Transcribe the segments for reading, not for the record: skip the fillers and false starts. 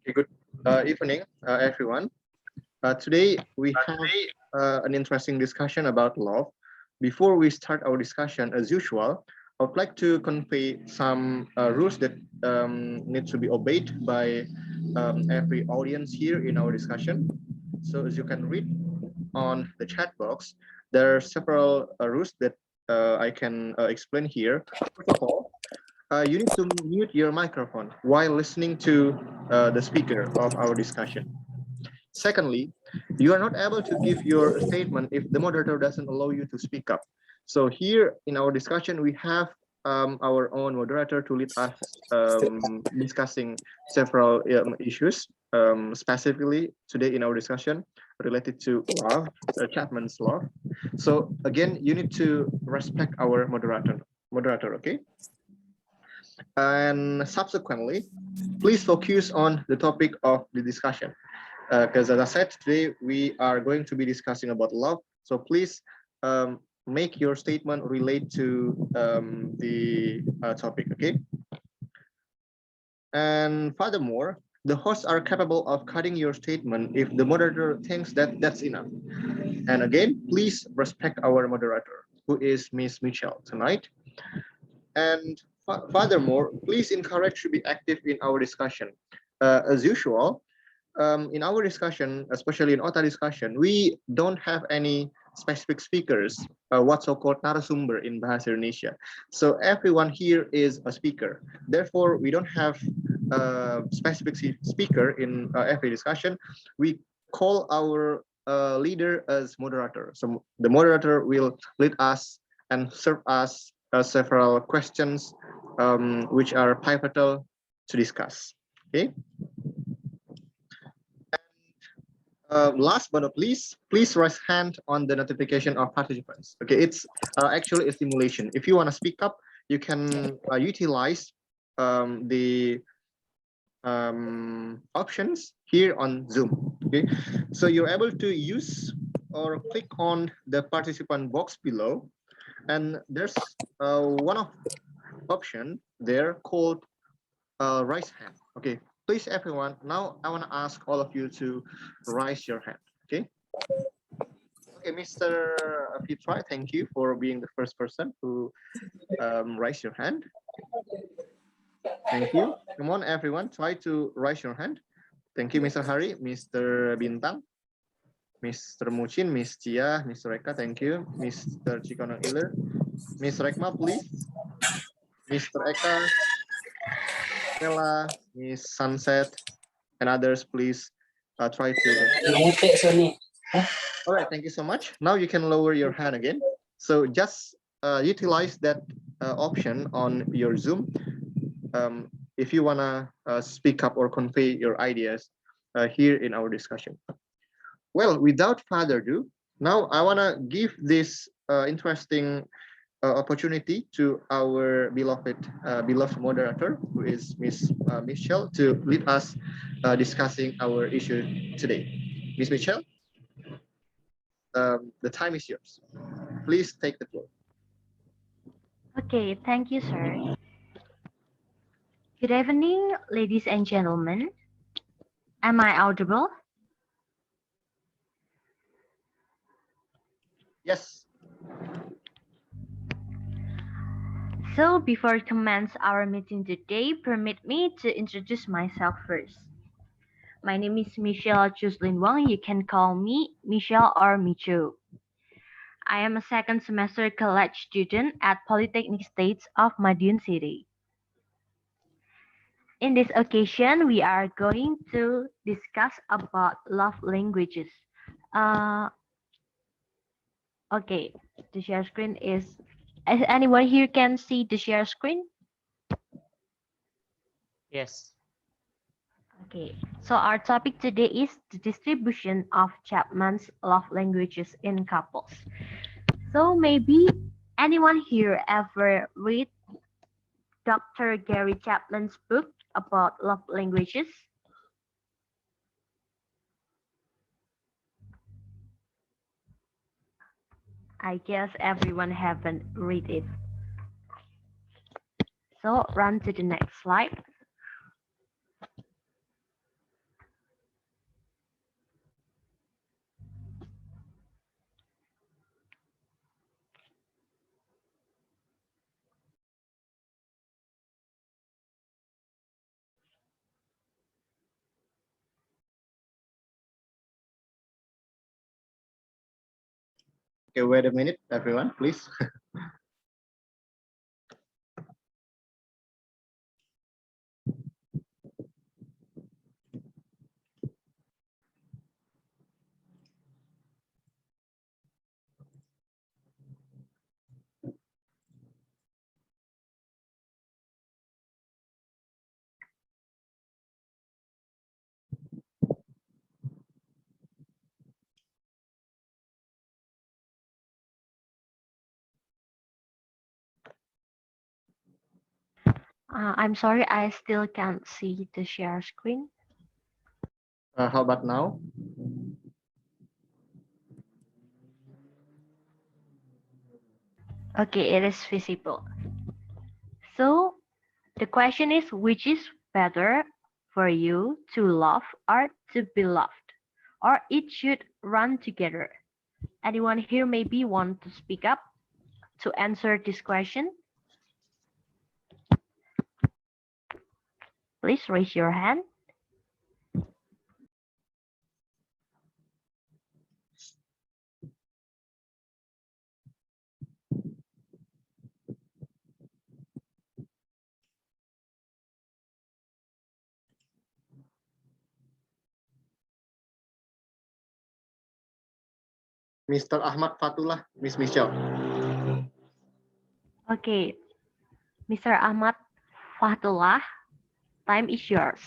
Okay, good evening, everyone. Today we have an interesting discussion about love. Before we start our discussion, as usual, I would like to convey some rules that need to be obeyed by every audience here in our discussion. So, as you can read on the chat box, there are several rules that I can explain here. First of all, you need to mute your microphone while listening to the speaker of our discussion. Secondly, you are not able to give your statement if the moderator doesn't allow you to speak up. So here in our discussion, we have our own moderator to lead us discussing several issues, specifically today in our discussion related to law, Chapman's law. So again, you need to respect our moderator, okay? And subsequently, please focus on the topic of the discussion. Because as I said, today we are going to be discussing about love. So please make your statement relate to the topic, okay? And furthermore, the hosts are capable of cutting your statement if the moderator thinks that that's enough. And again, please respect our moderator, who is Miss Michelle tonight. And furthermore, please encourage to be active in our discussion. As usual, in our discussion, especially in OTA discussion, we don't have any specific speakers, what so-called narasumber in Bahasa Indonesia. So everyone here is a speaker. Therefore, we don't have a specific speaker in every discussion. We call our leader as moderator. So the moderator will lead us and serve us several questions which are pivotal to discuss. Okay. Last but not least, please raise hand on the notification of participants. Okay, it's actually a simulation. If you want to speak up, you can utilize the options here on Zoom. Okay, so you're able to use or click on the participant box below, and there's one of option there called raise hand. Okay, please everyone, now I want to ask all of you to raise your hand. Okay. Okay, Mr. Fitri, thank you for being the first person to raise your hand. Thank you. Come on, everyone, try to raise your hand. Thank you, Mr. Hari, Mr. Bintang, Mr. Mucin, Miss Cia, Mr. Eka, thank you. Mr. Chikono Iler, Miss Rekma, please. Mr. Eka, Stella, Miss Sunset, and others, please try to. All right, thank you so much. Now you can lower your hand again. So just utilize that option on your Zoom if you wanna speak up or convey your ideas here in our discussion. Well, without further ado, now I wanna give this interesting opportunity to our beloved moderator, who is Miss Michelle, to lead us discussing our issue today. Miss Michelle, the time is yours. Please take the floor. Okay, thank you, sir. Good evening, ladies and gentlemen. Am I audible? Yes. So before we commence our meeting today, permit me to introduce myself first. My name is Michelle Chuslin Wang. You can call me Michelle or Micho. I am a second semester college student at Polytechnic States of Madiun City. In this occasion, we are going to discuss about love languages. Okay, the share screen is anyone here can see the share screen? Yes. Okay, so our topic today is the distribution of Chapman's love languages in couples. So maybe anyone here ever read Dr. Gary Chapman's book about love languages? I guess everyone haven't read it. So run to the next slide. Okay, wait a minute, everyone, please. I'm sorry, I still can't see the share screen. How about now? Okay, it is visible. So the question is, which is better for you to love or to be loved? Or it should run together? Anyone here maybe want to speak up to answer this question? Please raise your hand. Mr. Ahmad Fatullah, Miss Michelle. Okay, Mr. Ahmad Fatullah, time is yours.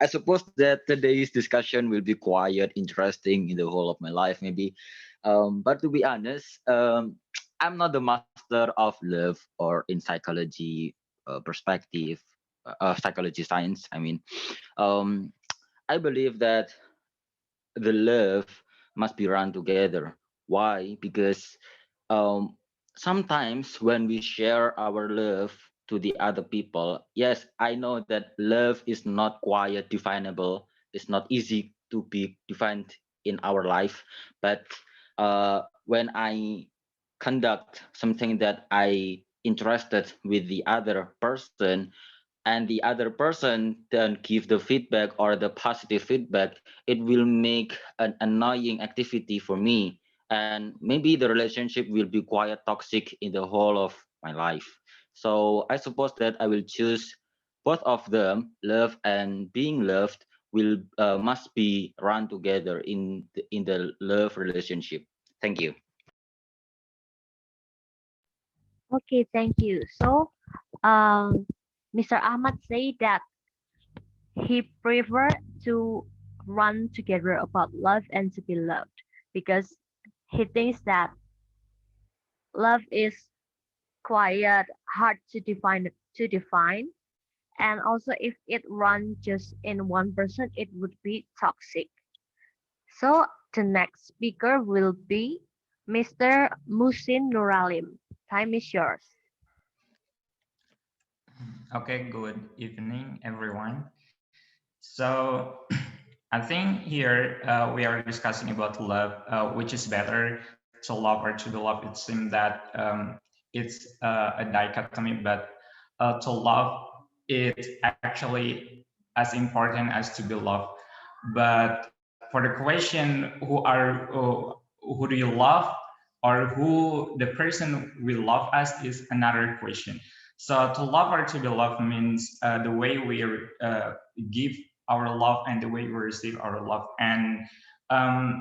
I suppose that today's discussion will be quite interesting in the whole of my life, maybe. But to be honest, I'm not the master of love or in psychology perspective, psychology science. Um, I believe that the love must be run together. Why? Because um, sometimes when we share our love to the other people, yes, I know that love is not quite definable. It's not easy to be defined in our life. But when I conduct something that I interested with the other person, and the other person then give the feedback or the positive feedback, it will make an annoying activity for me, and maybe the relationship will be quite toxic in the whole of my life. So I suppose that I will choose both of them. Love and being loved will must be run together in the love relationship. Thank you. Okay, thank you. So, um, Mr. Ahmad say that he prefer to run together about love and to be loved because he thinks that love is quite hard to define, and also if it runs just in one person it would be toxic. So the next speaker will be Mr. Musin Nuralim. Time is yours. Okay, good evening, everyone. So, I think here we are discussing about love, which is better to love or to be loved. It seems that it's a dichotomy, but to love is actually as important as to be loved. But for the question, who do you love, or who the person will love us, is another question. So to love or to be loved means the way we give our love and the way we receive our love. And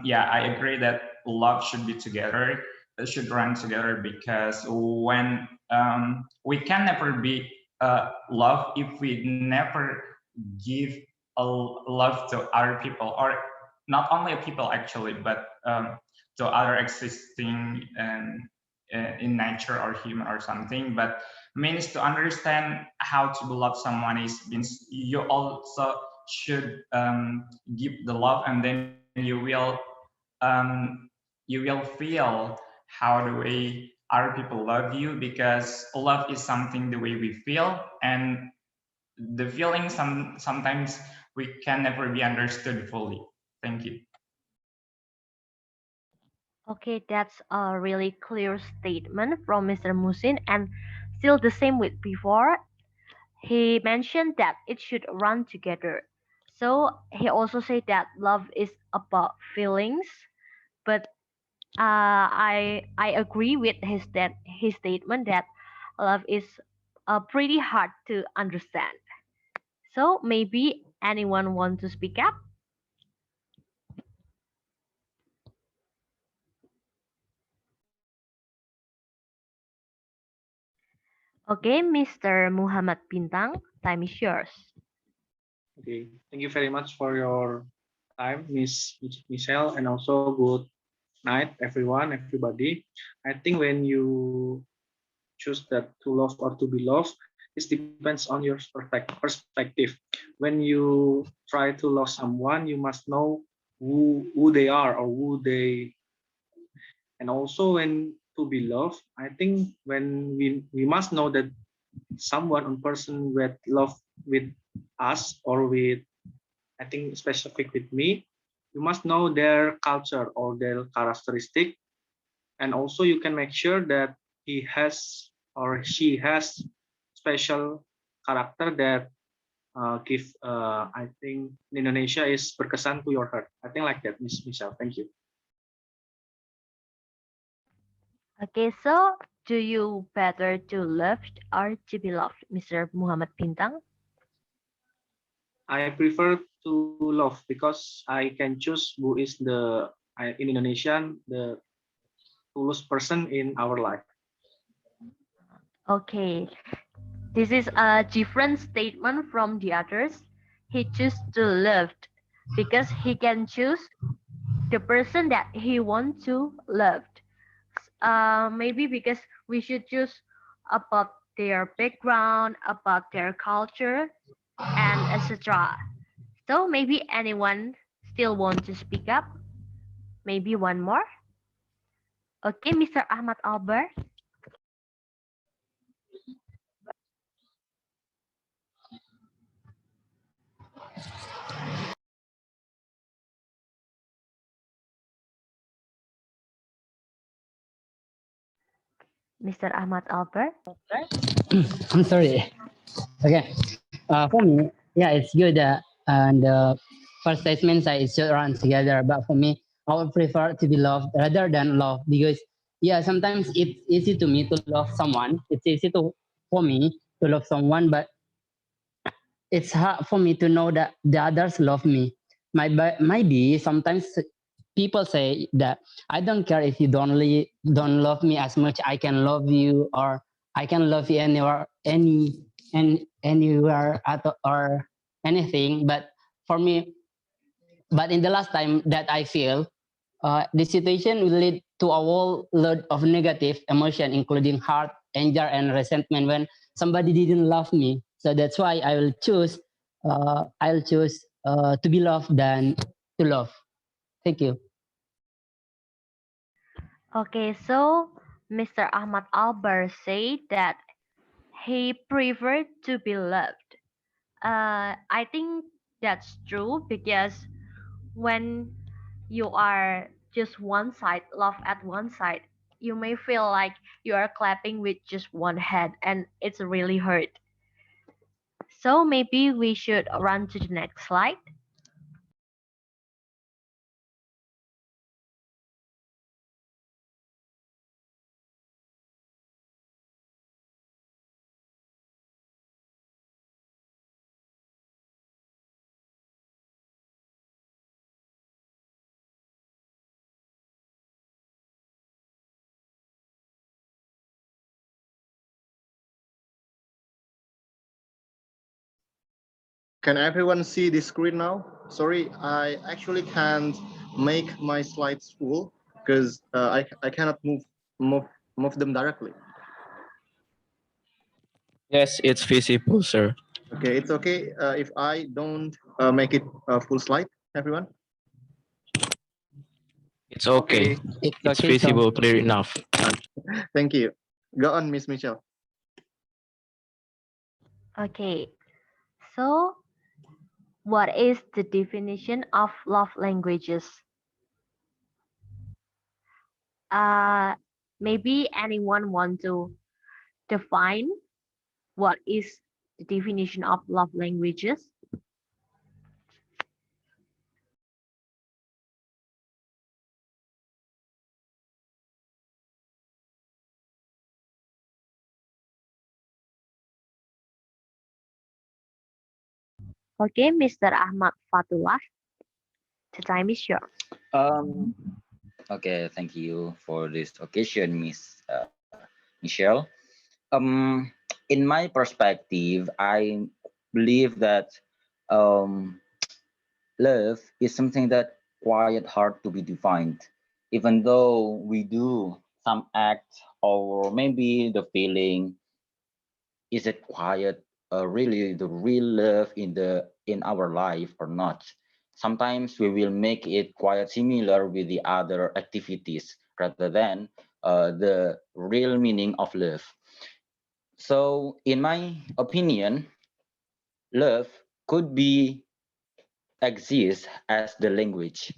yeah, I agree that love should be together, should run together, because when we can never be love if we never give a love to other people, or not only people actually, but to other existing and in nature or human or something. But means to understand how to love someone is means you also should give the love, and then um, you will feel how the way other people love you, because love is something the way we feel, and the feeling sometimes we can never be understood fully. Thank you. Okay, that's a really clear statement from Mr. Musin, and still the same with before. He mentioned that it should run together. So he also said that love is about feelings, but I agree with his statement that love is pretty hard to understand. So maybe anyone want to speak up? Okay, Mr. Muhammad Bintang, time is yours. Okay, thank you very much for your time, Miss Michelle, and also good night, everyone, everybody. I think when you choose that to love or to be loved, it depends on your perspective. When you try to love someone, you must know who they are or who they, and also when to be loved. I think when we must know that someone or person with love with us or with, I think specific with me, you must know their culture or their characteristic, and also you can make sure that he has or she has special character that give I think in Indonesia is berkesan to your heart. I think like that, Miss Michelle. Thank you. Okay, so do you better to loved or to be loved, Mr. Muhammad Bintang? I prefer to love because I can choose who is the in Indonesian the tulus person in our life. Okay, this is a different statement from the others. He choose to loved because he can choose the person that he want to loved. Maybe because we should choose about their background, about their culture, and etc. So maybe anyone still want to speak up? Maybe one more? Okay, Mr. Ahmad Albert. Mr. Ahmad Albert. I'm sorry. Okay. For me, yeah, it's good that and the first statement say it should run together. But for me, I would prefer to be loved rather than love because yeah, sometimes it's easy to me to love someone. It's easy to for me to love someone, but it's hard for me to know that the others love me. Maybe sometimes people say that I don't care if you don't love me as much. I can love you, or I can love you anywhere, anywhere or anything. But for me, but in the last time that I feel, the situation will lead to a whole load of negative emotion, including hurt, anger, and resentment when somebody didn't love me. So that's why I will choose. I'll choose to be loved than to love. Thank you. Okay, so Mr. Ahmad Albert said that he preferred to be loved. I think that's true because when you are just one side, love at one side, you may feel like you are clapping with just one hand and it's really hurt. So maybe we should run to the next slide. Can everyone see the screen now? Sorry, I actually can't make my slides full because I cannot move move them directly. Yes, it's visible, sir. Okay, it's okay if I don't make it a full slide, everyone. It's okay. It's It's okay, so visible clear enough. Thank you. Go on, Miss Michelle. Okay, so what is the definition of love languages? Uh, Maybe anyone want to define what is the definition of love languages? Okay, Mr. Ahmad Fatullah, the time is yours. Um, okay, thank you for this occasion, Miss Michelle. Um, in my perspective, I believe that um, love is something that quite hard to be defined, even though we do some act or maybe the feeling is it quiet really the real love in our life or not. Sometimes we will make it quite similar with the other activities rather than the real meaning of love. So in my opinion, love could be exist as the language,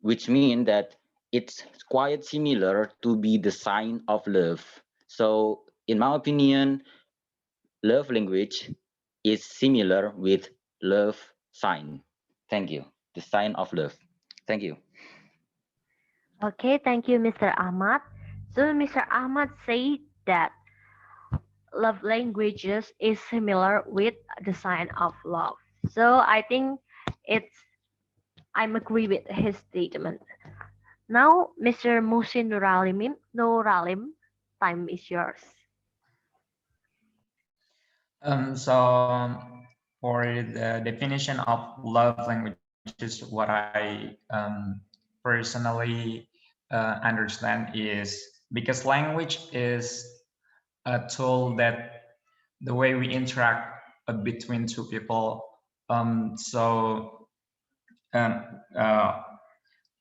which means that it's quite similar to be the sign of love. So in my opinion, love language is similar with love sign. Thank you. The sign of love. Thank you. Okay, thank you, Mr. Ahmad. So, Mr. Ahmad said that love languages is similar with the sign of love. So, I think it's I'm agree with his statement. Now, Mr. Musin Nuralim, time is yours. So for the definition of love languages, what I personally understand is because language is a tool that the way we interact between two people. So um, uh,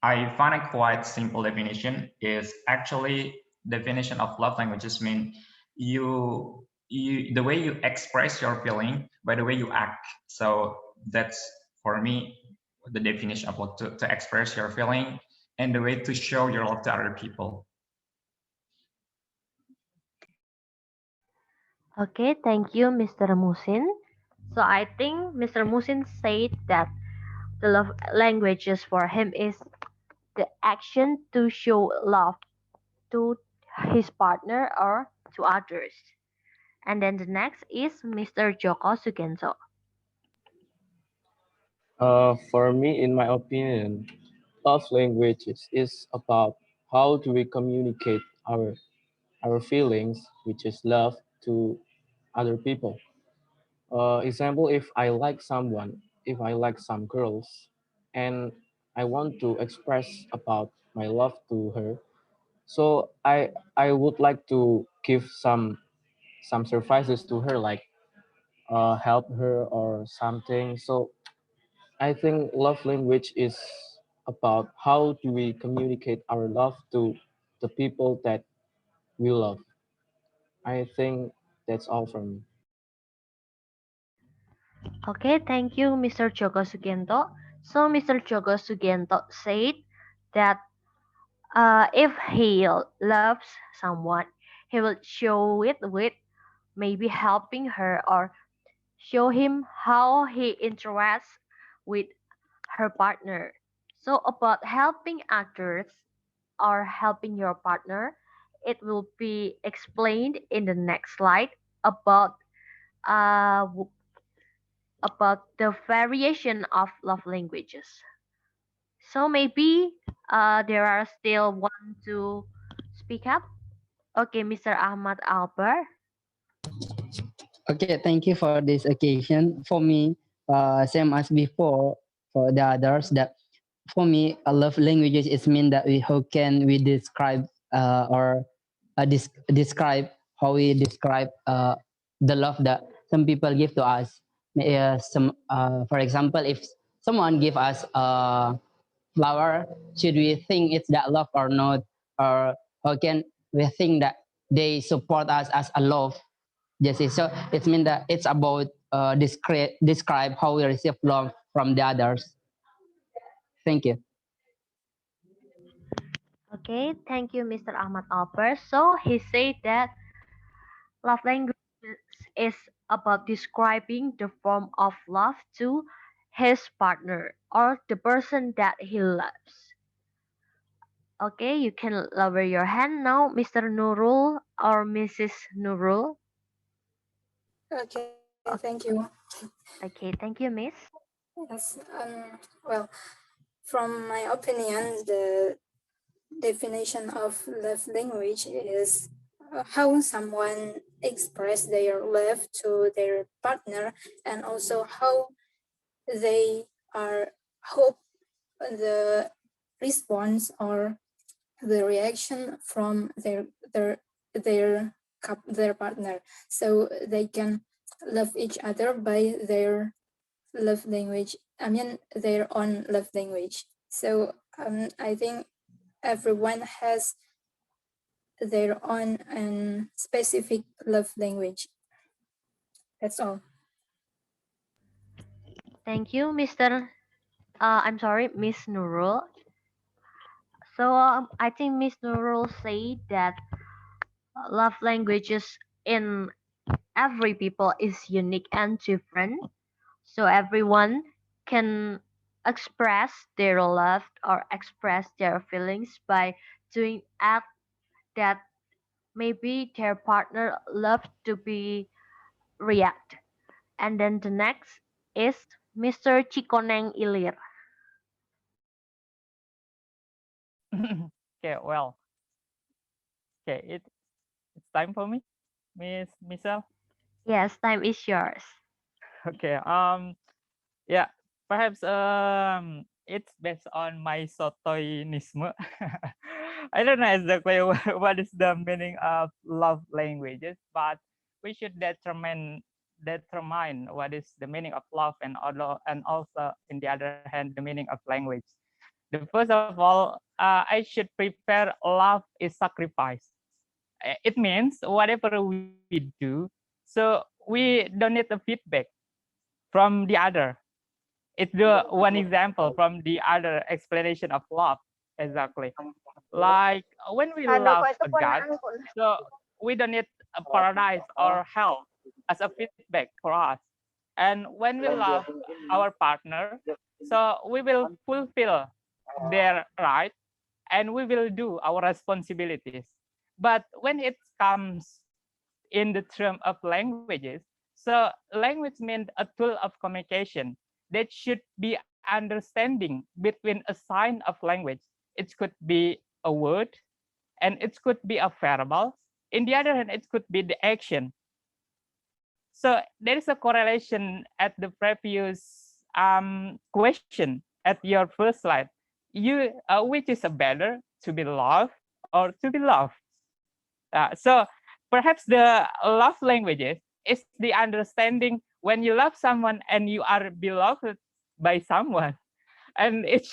I find a quite simple definition is actually definition of love languages mean you the way you express your feeling by the way you act. So that's for me the definition of what to express your feeling and the way to show your love to other people. Okay, thank you, Mr. Musin. So I think Mr. Musin said that the love languages for him is the action to show love to his partner or to others. And then the next is Mr. Joko Sugento. For me, in my opinion, love languages is about how do we communicate our feelings, which is love, to other people. Example, if I like someone, if I like some girls, and I want to express about my love to her, so I would like to give some services to her, like help her or something. So I think love language is about how do we communicate our love to the people that we love. I think that's all from me. Okay, thank you, Mr. Joko Sugento. So Mr. Joko Sugento said that if he loves someone, he will show it with maybe helping her or show him how he interacts with her partner. So about helping others or helping your partner, it will be explained in the next slide about uh, about the variation of love languages. So maybe there are still one to speak up. Okay, Mr. Ahmad Alper. Okay, thank you for this occasion. For me, same as before, for the others, that for me, a love languages is mean that we how can we describe or describe how we describe the love that some people give to us. For example, if someone give us a flower, should we think it's that love or not, or how can we think that they support us as a love? Yes, so it means that it's about describe how we receive love from the others. Thank you. Okay, thank you, Mr. Ahmad Alper. So he said that love language is about describing the form of love to his partner or the person that he loves. Okay, you can lower your hand now, Mr. Nurul or Mrs. Nurul. Okay. thank you. Okay, thank you, Miss. Yes, well, from my opinion, the definition of love language is how someone express their love to their partner, and also how they are hope the response or the reaction from their partner, so they can love each other by their love language. I mean their own love language. So I think everyone has their own and specific love language. That's all. Thank you, Mr. I'm sorry, Miss Nurul. So I think Miss Nurul said that love languages in every people is unique and different. So everyone can express their love or express their feelings by doing act that maybe their partner love to be react. And then the next is Mr. Chikoneng Ilir. Okay, well, okay, it's time for me, Miss Michelle. Yes, time is yours. Okay, yeah, perhaps it's based on my sotoinism. I don't know exactly what is the meaning of love languages, but we should determine what is the meaning of love, and also in the other hand the meaning of language. The first of all, I should prepare love is sacrifice. It means whatever we do, so we don't need a feedback from the other. It's the one example from the other explanation of love. Exactly. Like when we love a God, so we don't need a paradise or hell as a feedback for us. And when we love our partner, so we will fulfill their right and we will do our responsibilities. But when it comes in the term of languages, so language means a tool of communication that should be understanding between a sign of language. It could be a word and it could be a variable. In the other hand, it could be the action. So there is a correlation at the previous question at your first slide. Which is a better, to be loved or to be loved? So perhaps the love languages is the understanding when you love someone and you are beloved by someone. And it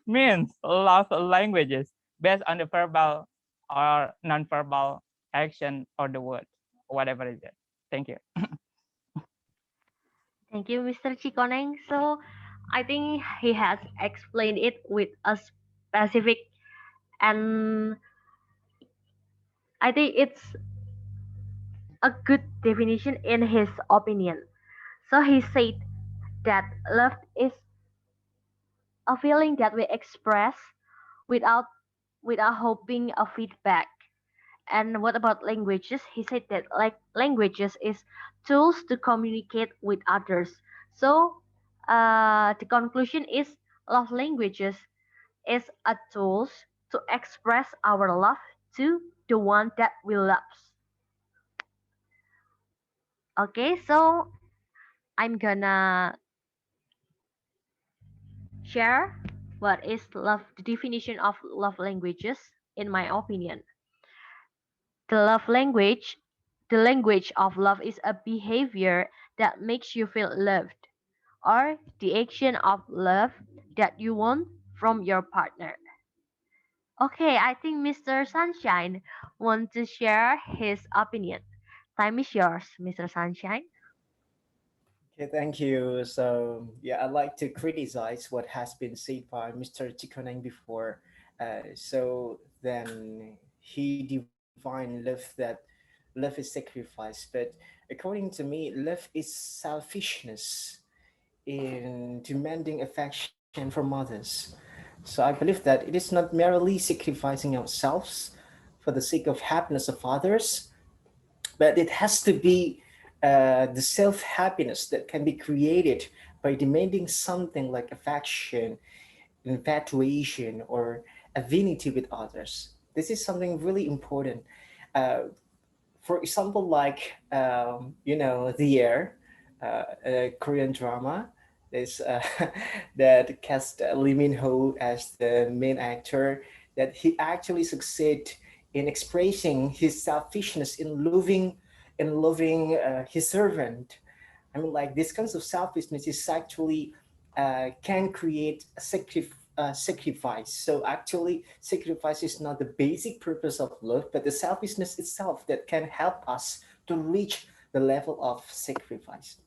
means love languages based on the verbal or non-verbal action or the word, whatever it is. Thank you. Thank you, Mr. Chikoneng. So I think he has explained it with a specific, and I think it's a good definition in his opinion. So he said that love is a feeling that we express without without hoping a feedback. And what about languages? He said that like languages is tools to communicate with others. So the conclusion is love languages is a tools to express our love to the one that we love. Okay, so I'm gonna share what is love, the definition of love languages in my opinion. The love language, the language of love is a behavior that makes you feel loved, or the action of love that you want from your partner. Okay, I think Mr. Sunshine wants to share his opinion. Time is yours, Mr. Sunshine. Okay, thank you. So, yeah, I'd like to criticize what has been said by Mr. Chikoneng before. So then he defined love that love is sacrifice, but according to me, love is selfishness in demanding affection from others. So I believe that it is not merely sacrificing ourselves for the sake of happiness of others, but it has to be the self happiness that can be created by demanding something like affection, infatuation, or affinity with others. This is something really important. Uh, for example, like The Air, a Korean drama. Is that cast Lee Min Ho as the main actor. That he actually succeed in expressing his selfishness in loving his servant. I mean, like this kinds of selfishness is actually can create a sacrifice. So actually, sacrifice is not the basic purpose of love, but the selfishness itself that can help us to reach the level of sacrifice.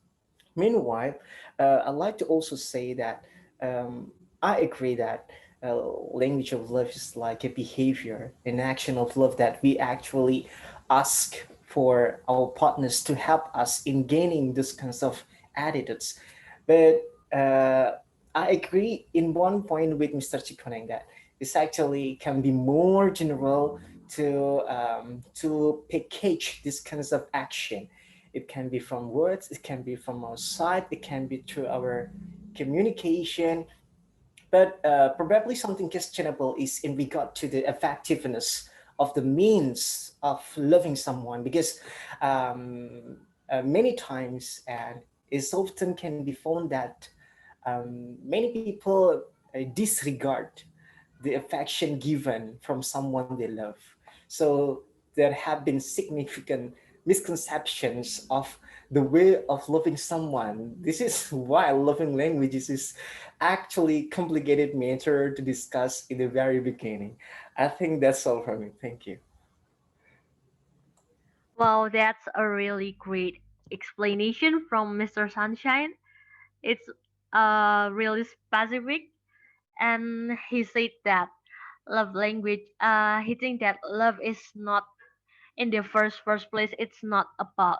Meanwhile, I'd like to also say that I agree that uh, language of love is like a behavior, an action of love that we actually ask for our partners to help us in gaining this kinds of attitudes. But I agree in one point with Mr. Chikoneng that this actually can be more general to package this kinds of action. It can be from words, it can be from our side, it can be through our communication, but probably something questionable is in regard to the effectiveness of the means of loving someone, because um, many times and it's often can be found that many people disregard the affection given from someone they love. So there have been significant misconceptions of the way of loving someone. This is why loving languages is actually complicated matter to discuss in the very beginning. I think that's all from me. Thank you. Well, that's a really great explanation from Mr. Sunshine. It's really specific, and he said that love language. He think that love is not in the first place. It's not about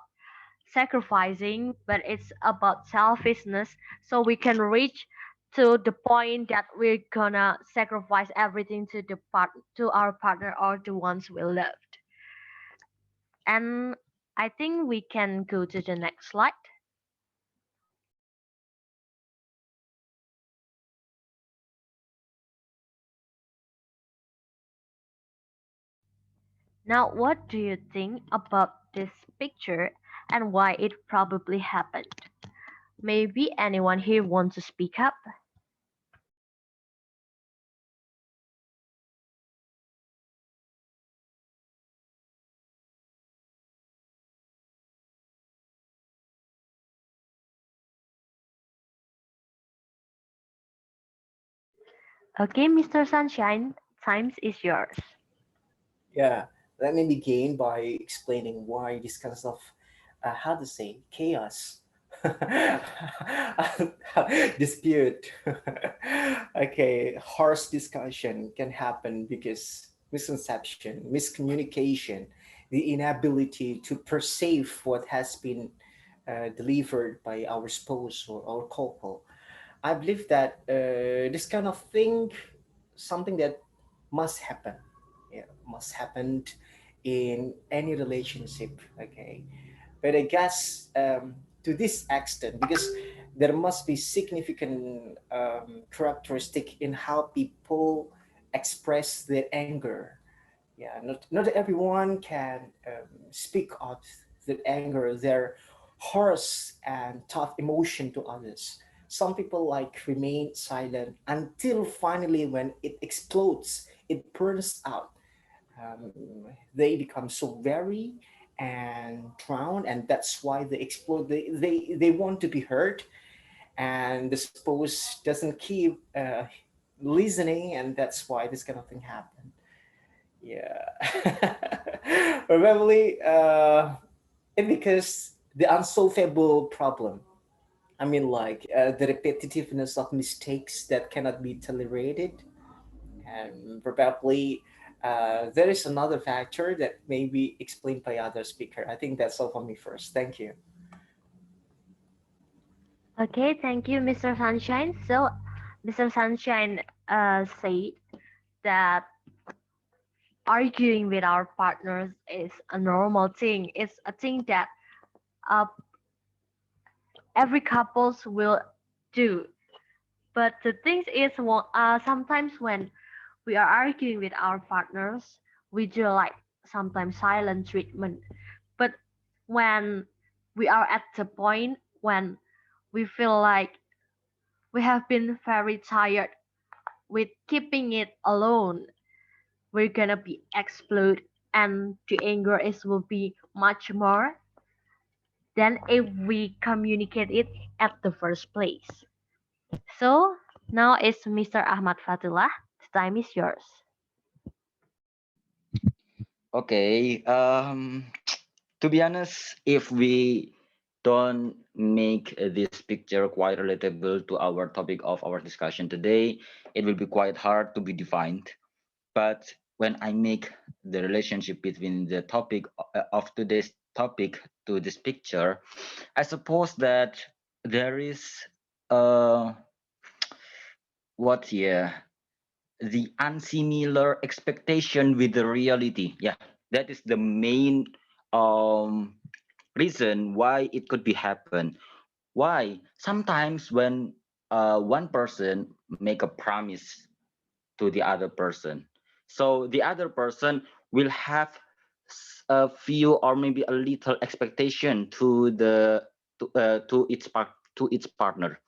sacrificing, but it's about selfishness. So we can reach to the point that we're gonna sacrifice everything to to our partner or the ones we loved. And I think we can go to the next slide. Now, what do you think about this picture and why it probably happened? Maybe anyone here wants to speak up? Okay, Mr. Sunshine, times is yours. Yeah, let me begin by explaining why this kind of how to say chaos dispute okay, harsh discussion can happen because misconception, miscommunication, the inability to perceive what has been delivered by our spouse or our couple. I believe that this kind of thing, something that must happen, yeah, must happen in any relationship. Okay, but I guess to this extent, because there must be significant characteristic in how people express their anger. Yeah, not everyone can speak of their anger, their harsh and tough emotion to others. Some people like remain silent until finally when it explodes, it burns out. um, they become so very and drowned, and that's why they explode. They want to be heard, and the spouse doesn't keep listening, and that's why this kind of thing happens. Yeah. Probably it because the unsolvable problem. I mean, like the repetitiveness of mistakes that cannot be tolerated, and probably there is another factor that may be explained by other speaker. I think that's all for me first. Thank you. Okay, thank you, Mr. Sunshine. So, Mr. Sunshine said that arguing with our partners is a normal thing. It's a thing that uh, every couples will do. But the thing is, sometimes when we are arguing with our partners, we do like sometimes silent treatment. But when we are at the point when we feel like we have been very tired with keeping it alone, we're gonna be explode, and the anger is will be much more than if we communicate it at the first place. So now it's Mr. Ahmad Fatullah. The time is yours. Okay. To be honest, if we don't make this picture quite relatable to our topic of our discussion today, it will be quite hard to be defined. But when I make the relationship between the topic of today's topic to this picture, I suppose that there is uh what yeah the unsimilar expectation with the reality. Yeah, that is the main um reason why it could be happen. Why sometimes when one person make a promise to the other person, so the other person will have a few or maybe a little expectation to the to its partner.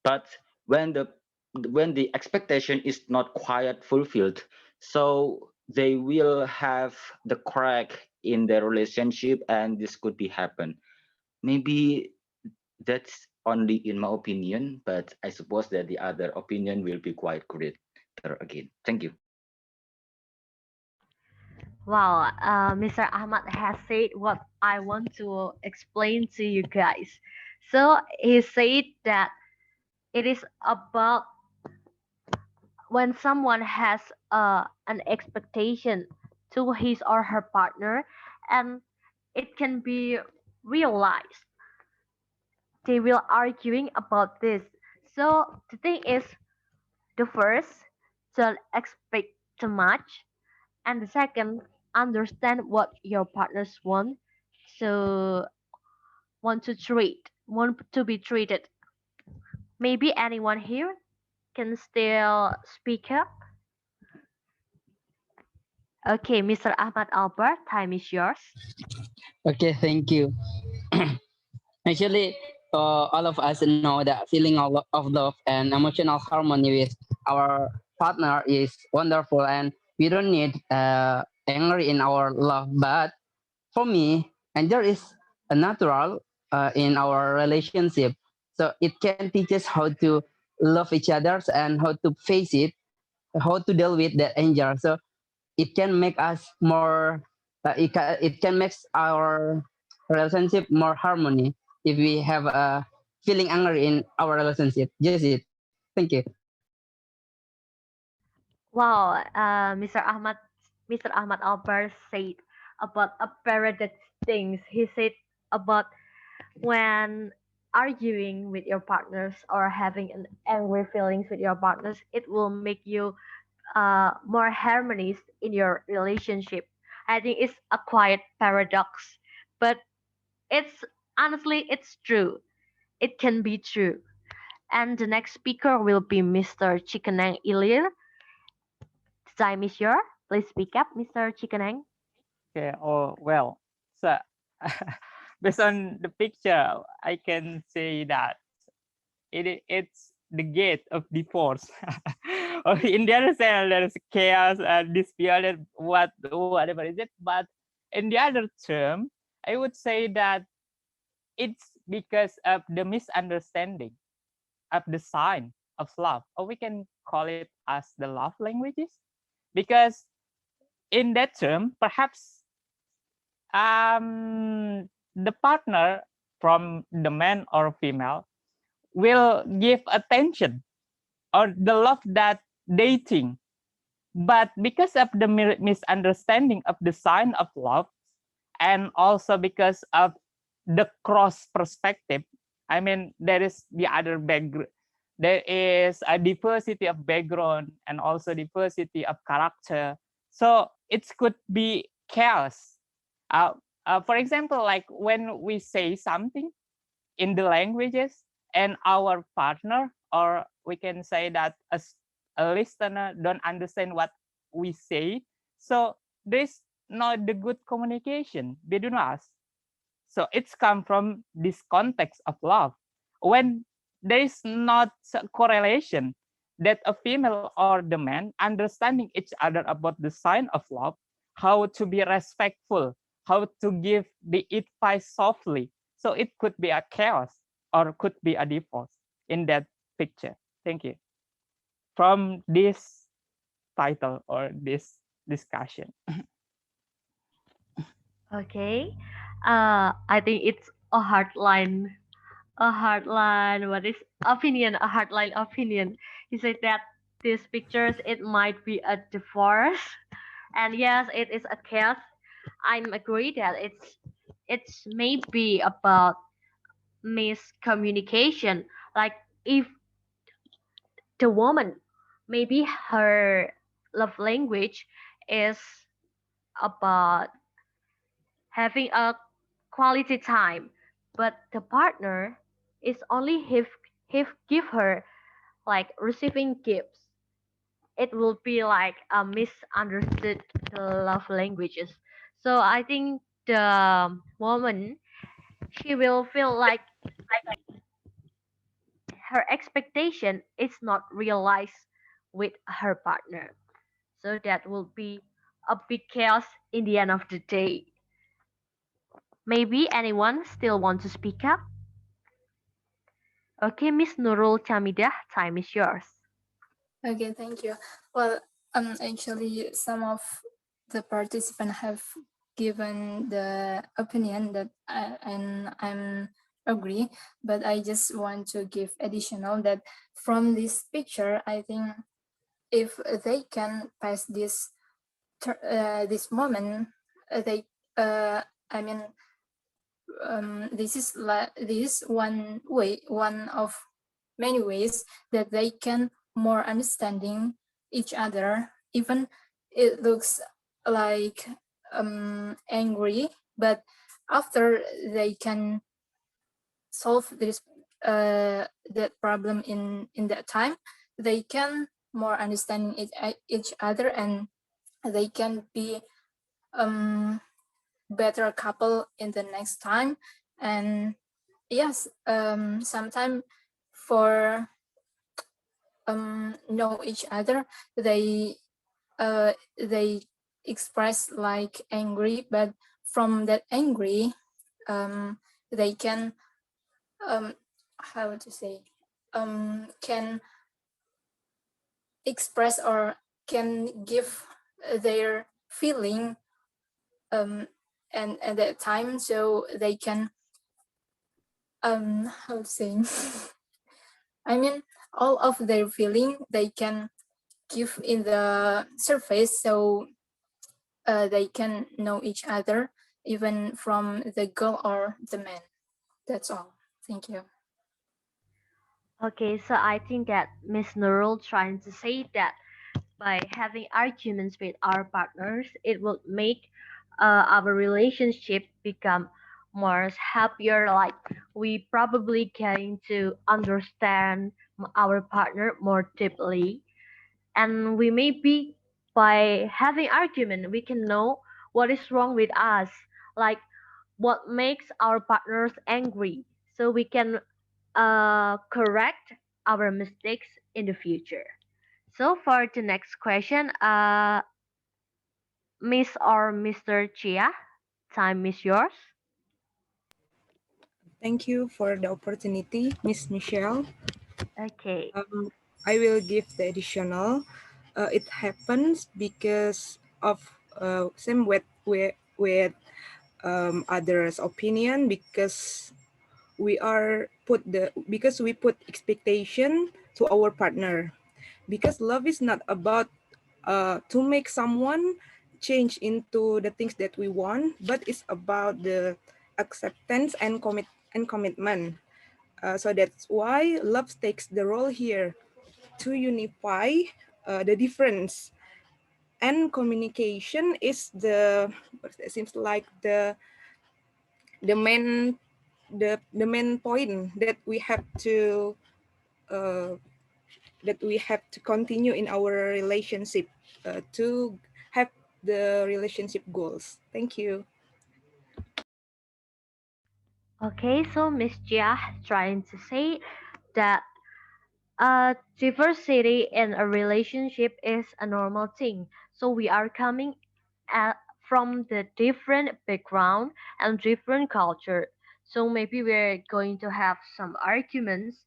But when the expectation is not quite fulfilled, so they will have the crack in their relationship, and this could be happen. Maybe that's only in my opinion, but I suppose that the other opinion will be quite greater again. Thank you. Wow, Mr. Ahmad has said what I want to explain to you guys. So he said that it is about when someone has an expectation to his or her partner, and it can be realized. They will arguing about this. So the thing is, the first, don't expect too much, and the second, understand what your partners want. So want to be treated. Maybe anyone here can still speak up. Okay, Mr. Ahmad Albert, time is yours. Okay, thank you. Actually, all of us know that feeling of love and emotional harmony with our partner is wonderful, and we don't need angry in our love. But for me, and there is a natural in our relationship, so it can teach us how to love each other and how to face it, how to deal with that anger. So it can make us more it can make our relationship more harmony if we have a feeling angry in our relationship. Just it. Thank you. Wow, Mr. Ahmad Albert said about a paradox things. He said about when arguing with your partners or having an angry feelings with your partners, it will make you more harmonious in your relationship. I think it's a quiet paradox, but it's honestly it's true. It can be true. And the next speaker will be Mr. Chikanang Ilir. The time is yours. Please speak up, Mr. Chikanang. Okay. Oh well. So based on the picture, I can say that it's the gate of divorce. Or in the other side, there's chaos and dispute, whatever is it. But in the other term, I would say that it's because of the misunderstanding of the sign of love, or we can call it as the love languages, because in that term, perhaps the partner from the man or female will give attention or the love that they think, but because of the misunderstanding of the sign of love, and also because of the cross perspective, I mean, there is the other background, there is a diversity of background and also diversity of character, so it could be chaos. For example, like when we say something in the languages, and our partner, or we can say that as a listener don't understand what we say, so there's not the good communication between us. So it's come from this context of love. When there is not correlation that a female or the man understanding each other about the sign of love, how to be respectful, how to give the advice softly. So it could be a chaos or could be a divorce in that picture. Thank you. From this title or this discussion. Okay. I think it's a hard line. A hard line. What is opinion? A hard line opinion. He said that these pictures it might be a divorce, and yes, it is a chaos. I'm agree that it's maybe about miscommunication. Like if the woman, maybe her love language is about having a quality time, but the partner is only if give her like receiving gifts. It will be like a misunderstood love languages. So I think the woman she will feel like her expectation is not realized with her partner. So that will be a big chaos in the end of the day. Maybe anyone still want to speak up? Okay, Miss Nurul Chamidah, time is yours. Okay, thank you. Well, actually, some of the participants have given the opinion that and I'm agree, but I just want to give additional that from this picture, I think if they can pass this moment, they I mean this is one of many ways that they can more understanding each other, even it looks like angry, but after they can solve this that problem in that time, they can more understanding each other, and they can be better couple in the next time. And yes, sometimes for know each other, they express like angry, but from that angry, they can how to say can express or can give their feeling and at that time, so they can how to say I mean all of their feeling they can give in the surface, so they can know each other even from the girl or the man. That's all. Thank you. Okay, so I think that Miss Nurul trying to say that by having arguments with our partners, it will make our relationship become more happier. Like we probably getting to understand our partner more deeply, and we maybe by having argument we can know what is wrong with us, like what makes our partners angry, so we can correct our mistakes in the future. So for the next question, Miss or Mr. Chia, time is yours. Thank you for the opportunity, Miss Michelle. Okay. I will give the additional. It happens because of same with others' opinion, because we put expectation to our partner, because love is not about to make someone change into the things that we want, but it's about the acceptance and commitment. So that's why love takes the role here to unify the difference, and communication is the, it seems like the main the main point that we have to continue in our relationship to have the relationship goals. Thank you. Okay, so Miss Jia trying to say that diversity in a relationship is a normal thing. So we are coming from the different background and different culture. So maybe we're going to have some arguments,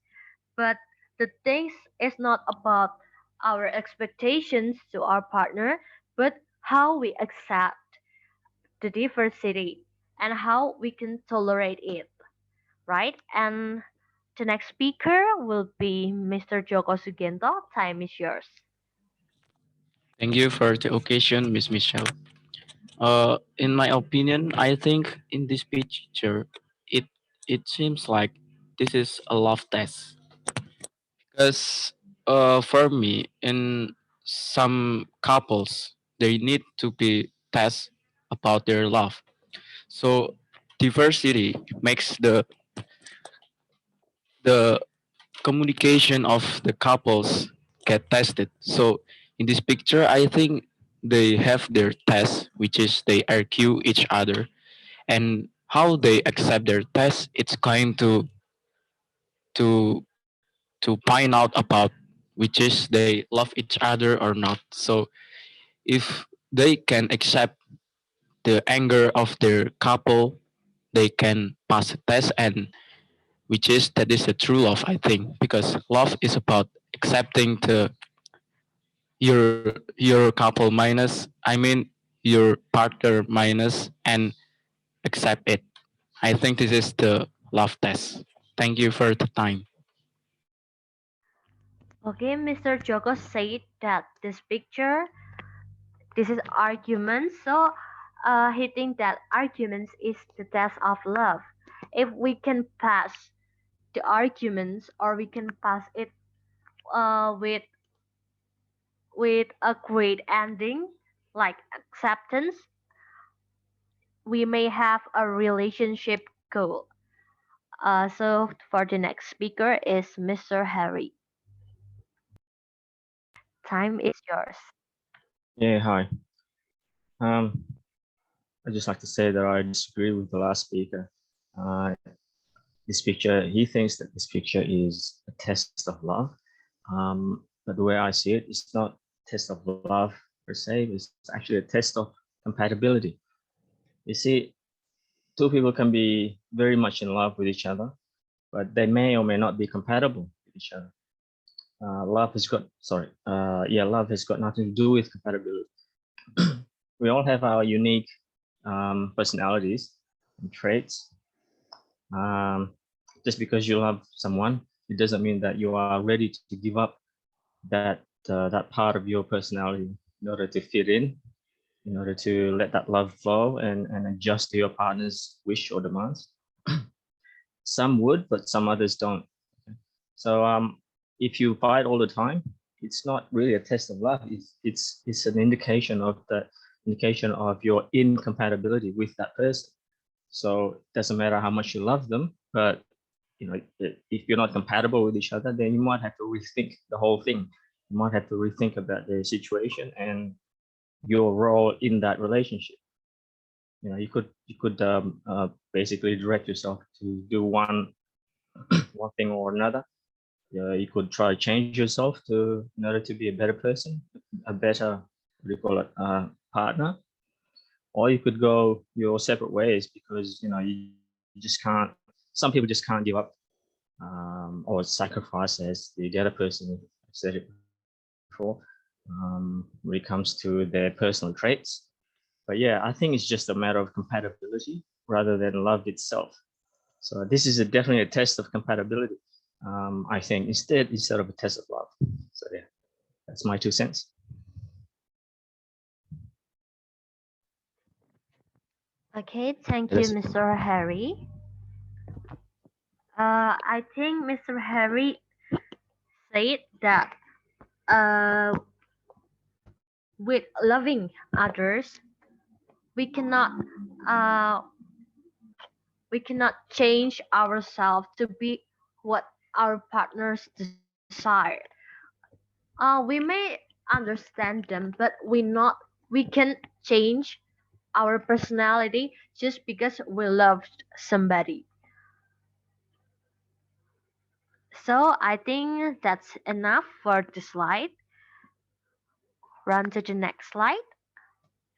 but the things is not about our expectations to our partner, but how we accept the diversity and how we can tolerate it, right? And the next speaker will be Mr. Joko Sugento. Time is yours. Thank you for the occasion, Miss Michelle. In my opinion, I think in this picture, it it seems like this is a love test. Because for me, in some couples, they need to be test about their love. So diversity makes the communication of the couples get tested. So in this picture, I think they have their test, which is they argue each other, and how they accept their test. It's going to to find out about which is they love each other or not. So if they can accept the anger of their couple, they can pass a test, and which is that is a true love, I think, because love is about accepting the your couple minus, I mean your partner minus, and accept it. I think this is the love test. Thank you for the time. Okay, Mr. Joko said that this is argument. So he think that arguments is the test of love. If we can pass the arguments or we can pass it with a great ending like acceptance, we may have a relationship goal. So for the next speaker is Mr. Harry. Time is yours. Yeah, hi. Um, I'd just like to say that I disagree with the last speaker. This picture, he thinks that this picture is a test of love. But the way I see it, it's not a test of love per se, it's actually a test of compatibility. You see, two people can be very much in love with each other, but they may or may not be compatible with each other. Love has got, love has got nothing to do with compatibility. We all have our unique personalities and traits. Just because you love someone, it doesn't mean that you are ready to give up that part of your personality in order to fit in order to let that love flow and adjust to your partner's wish or demands. Some would, but some others don't. So if you fight all the time, it's not really a test of love. It's an indication of your incompatibility with that person. So it doesn't matter how much you love them, but if you're not compatible with each other, then you might have to rethink the whole thing. You might have to rethink about the situation and your role in that relationship. You could basically direct yourself to do one thing or another. You could try to change yourself in order to be a better person, a better, what do you call it, partner. Or you could go your separate ways because you just can't. Some people just can't give up or sacrifice, as the other person said it before, when it comes to their personal traits. But yeah, I think it's just a matter of compatibility rather than love itself. So this is definitely a test of compatibility. I think instead of a test of love. So yeah, that's my 2 cents. Okay, thank you, Mr. Harry. I think Mr. Harry said that with loving others, we cannot uh, we cannot change ourselves to be what our partners desire. We may understand them, but we can change our personality just because we loved somebody. So I think that's enough for the slide. Run to the next slide,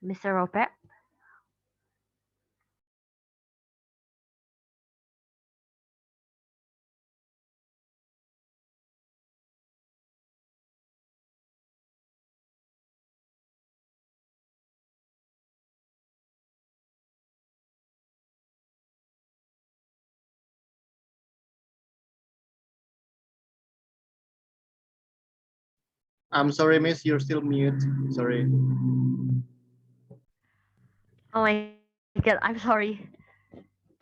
Mr. Robert. I'm sorry, miss, you're still mute. Sorry. Oh my god, I'm sorry.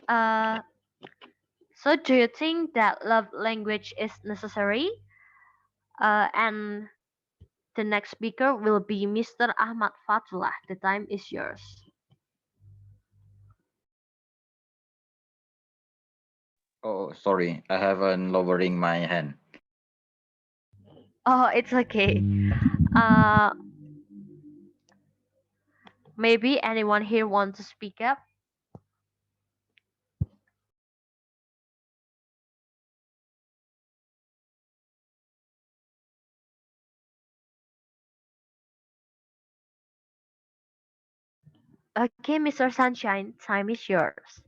Uh, so do you think that love language is necessary? And the next speaker will be Mr. Ahmad Fatullah. The time is yours. Oh, sorry, I haven't lowering my hand. Oh, it's okay. Uh, maybe anyone here wants to speak up? Okay, Mr. Sunshine, time is yours.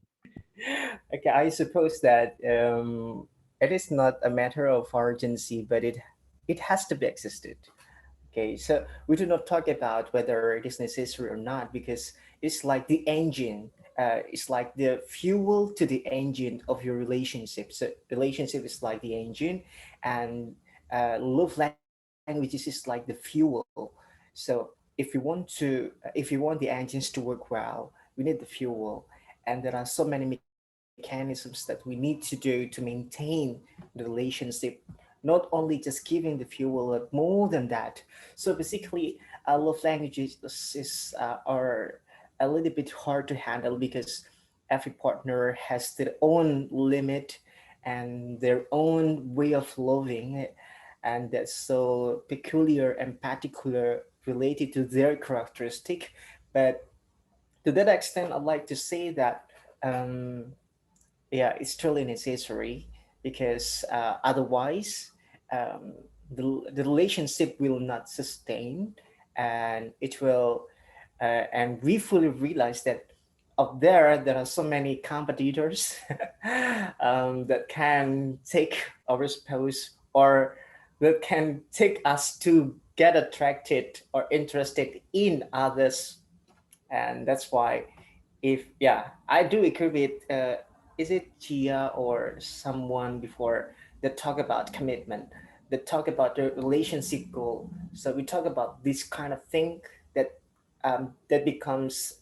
Okay, I suppose that it is not a matter of urgency, but it has to be existed. Okay, so we do not talk about whether it is necessary or not because it's like the engine. It's like the fuel to the engine of your relationship. So relationship is like the engine, and love languages is like the fuel. So if you want the engines to work well, we need the fuel, and there are so many mechanisms that we need to do to maintain the relationship, not only just giving the fuel, but more than that. So basically, love languages are a little bit hard to handle because every partner has their own limit and their own way of loving, and that's so peculiar and particular related to their characteristic. But to that extent, I'd like to say that um, yeah, it's truly necessary because otherwise the relationship will not sustain, and it will and we fully realize that up there are so many competitors that can take our spouse, or that can take us to get attracted or interested in others. And that's why, if yeah, I do agree with is it Gia or someone before that talk about commitment, that talk about the relationship goal. So we talk about this kind of thing that that becomes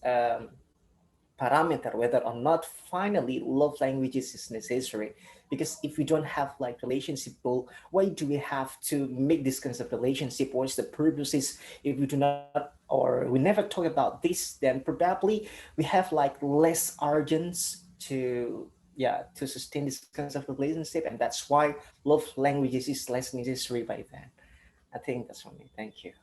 parameter whether or not finally love languages is necessary. Because if we don't have like relationship goal, why do we have to make this kind of relationship? What's the purposes? If we do not, or we never talk about this, then probably we have like less urgence to yeah to sustain this kinds of relationship, and that's why love languages is less necessary by then. I think that's for me. Thank you.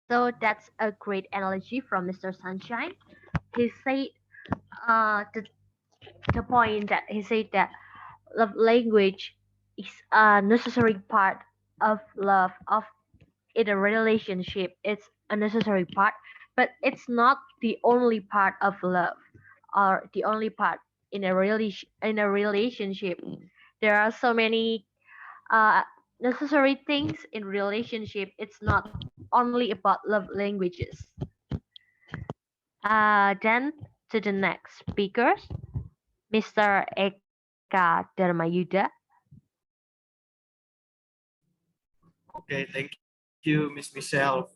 So that's a great analogy from Mr. Sunshine. He said the point that he said that love language is a necessary part of love of in a relationship. It's a necessary part, but it's not the only part of love or the only part in a relationship. There are so many uh, necessary things in relationship. It's not only about love languages. Then to the next speakers, Mr. Eka Dharmayuda. Okay, thank you, Miss Michelle.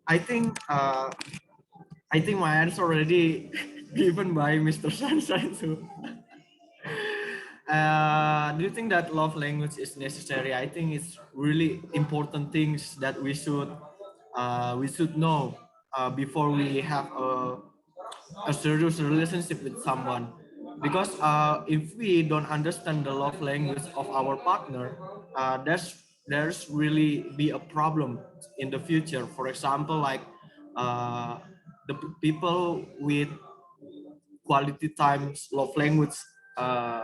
I think I think my answer already given by Mr. Sunshine. So, do you think that love language is necessary? I think it's really important things that we should know before we have a serious relationship with someone. Because if we don't understand the love language of our partner, there's really be a problem in the future. For example, like uh, the people with quality times love language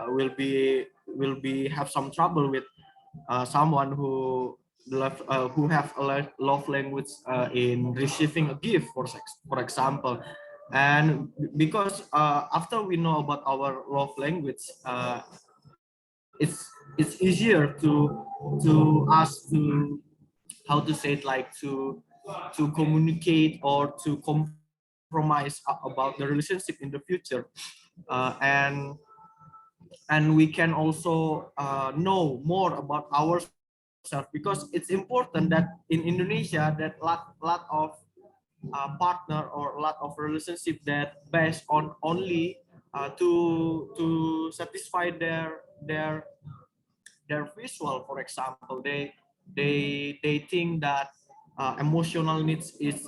will be have some trouble with someone who have a love language in receiving a gift for example. And because after we know about our love language, it's easier to us to, how to say it, like to communicate or to compromise about the relationship in the future. And we can also know more about ourselves, because it's important that in Indonesia that lot of partner or a lot of relationship that based on only to satisfy their visual. For example, they think that emotional needs is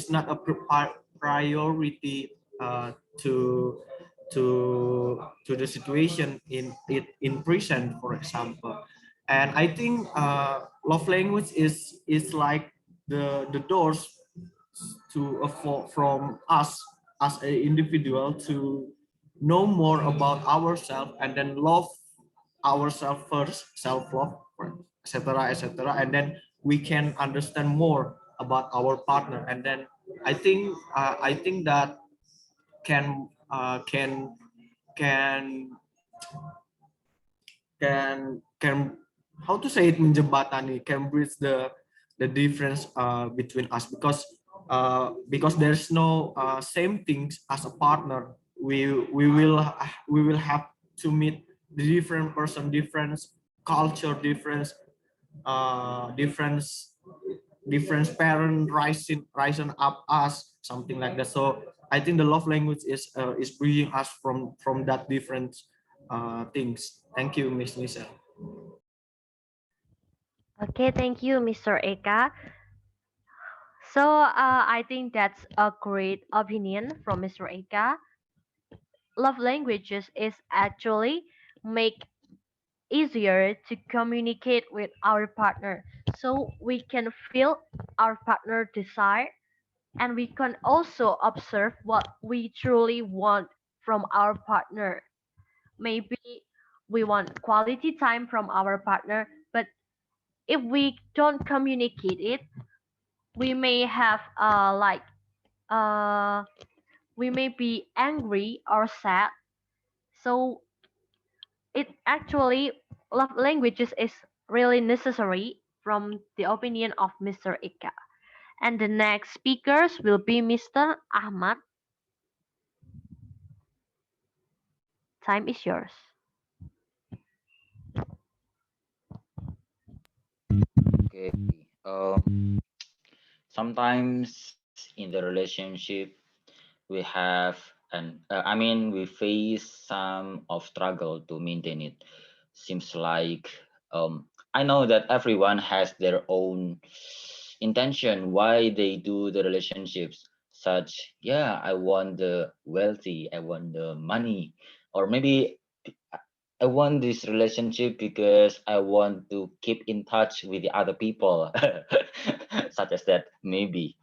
not a priority to to the situation in prison, for example. And I think love language is like the doors to from us as an individual to know more about ourselves, and then love ourselves first, self-love, etc., etc., and then we can understand more about our partner. And then I think that can can can how to say it, menjembatani, can bridge the difference between us, because there's no same things as a partner. We will have to meet the different person, different culture, different different parent rising up us, something like that. So I think the love language is bringing us from that different things. Thank you, Miss Michelle. Okay, thank you, Mr. Eka. So I think that's a great opinion from Mr. Eka. Love languages is actually make easier to communicate with our partner, so we can feel our partner desire, and we can also observe what we truly want from our partner. Maybe we want quality time from our partner, but if we don't communicate it, we may have uh we may be angry or sad. So it actually, love languages is really necessary from the opinion of Mr. Ika. And the next speakers will be Mr. Ahmad. Time is yours. Okay. Sometimes in the relationship we have we face some of struggle to maintain it. Seems like I know that everyone has their own intention why they do the relationships. Such, yeah, I want the wealthy, I want the money, or maybe I want this relationship because I want to keep in touch with the other people, such as that, maybe.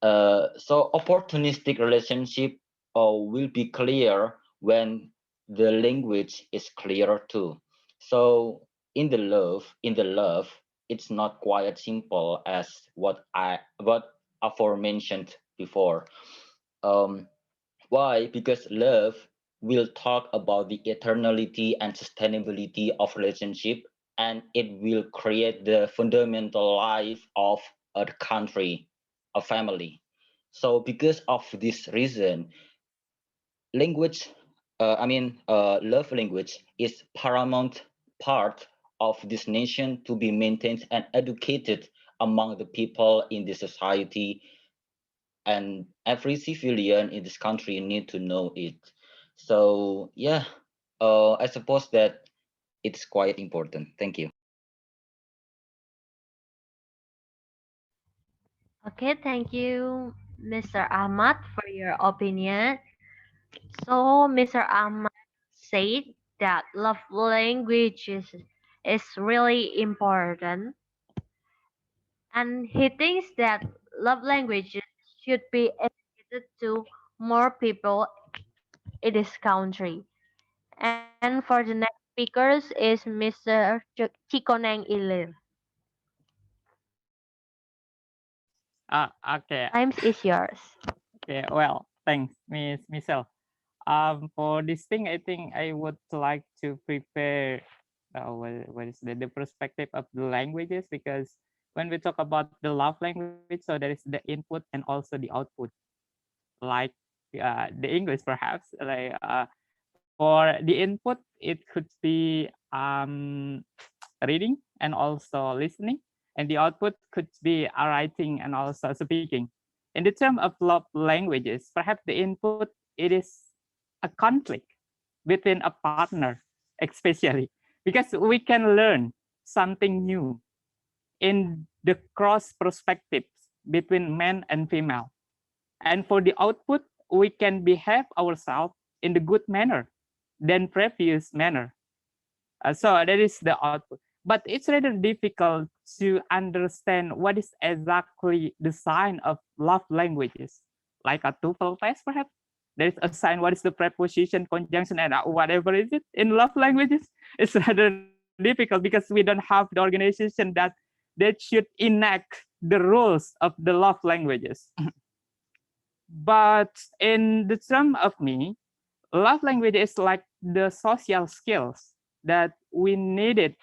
So opportunistic relationship will be clear when the language is clear too. So in the love, it's not quite simple as what aforementioned before. Um, why? Because love will talk about the eternality and sustainability of relationship, and it will create the fundamental life of a country, a family. So because of this reason, language, love language is paramount part of this nation to be maintained and educated among the people in the society, and every civilian in this country need to know it. So yeah, I suppose that it's quite important. Thank you. Okay, thank you, Mr. Ahmad, for your opinion. So, Mr. Ahmad said that love language is really important, and he thinks that love languages should be educated to more people in this country. And for the next speakers is Mr. Chikoneng Ilir. Okay. Times is yours. Okay. Well, thanks, Miss Michelle. For this thing, I think I would like to prepare what is the perspective of the languages, because when we talk about the love language, so there is the input and also the output, like the English perhaps. Like for the input, it could be reading and also listening, and the output could be writing and also speaking. In the term of love languages, perhaps the input, it is a conflict between a partner, especially because we can learn something new in the cross perspectives between man and female. And for the output, we can behave ourselves in the good manner than previous manner. So that is the output. But it's rather difficult to understand what is exactly the sign of love languages, like a TOEFL test, perhaps. There is a sign, what is the preposition, conjunction, and whatever is it in love languages. It's rather difficult because we don't have the organization that should enact the rules of the love languages. But in the term of me, love language is like the social skills that we needed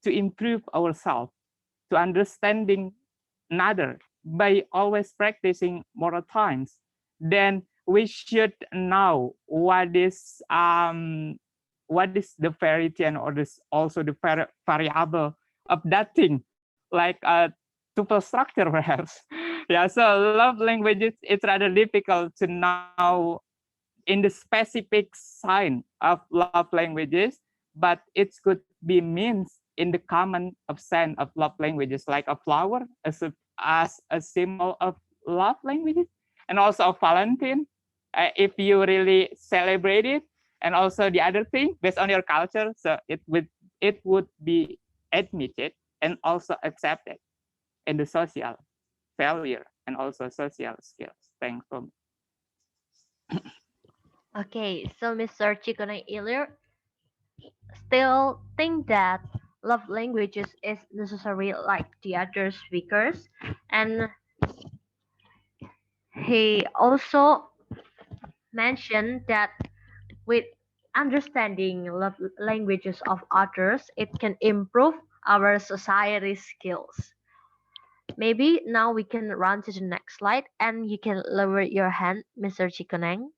to improve ourselves, to understanding another by always practicing more times. Then we should know what is the variety and or this also the variable of that thing, like a tuple structure perhaps. Yeah, so love languages, it's rather difficult to know in the specific sign of love languages, but it could be means in the common of sense of love languages, like a flower as a symbol of love languages, and also a Valentine, if you really celebrate it, and also the other thing based on your culture, so it would be admitted and also accepted in the social failure and also social skills. Thanks for me. Okay, so Mr. Chikoneng Ilir still think that love languages is necessary like the other speakers, and he also mentioned that with understanding love languages of others, it can improve our society skills. Maybe now we can run to the next slide and you can lower your hand, Mr. Chikoneng.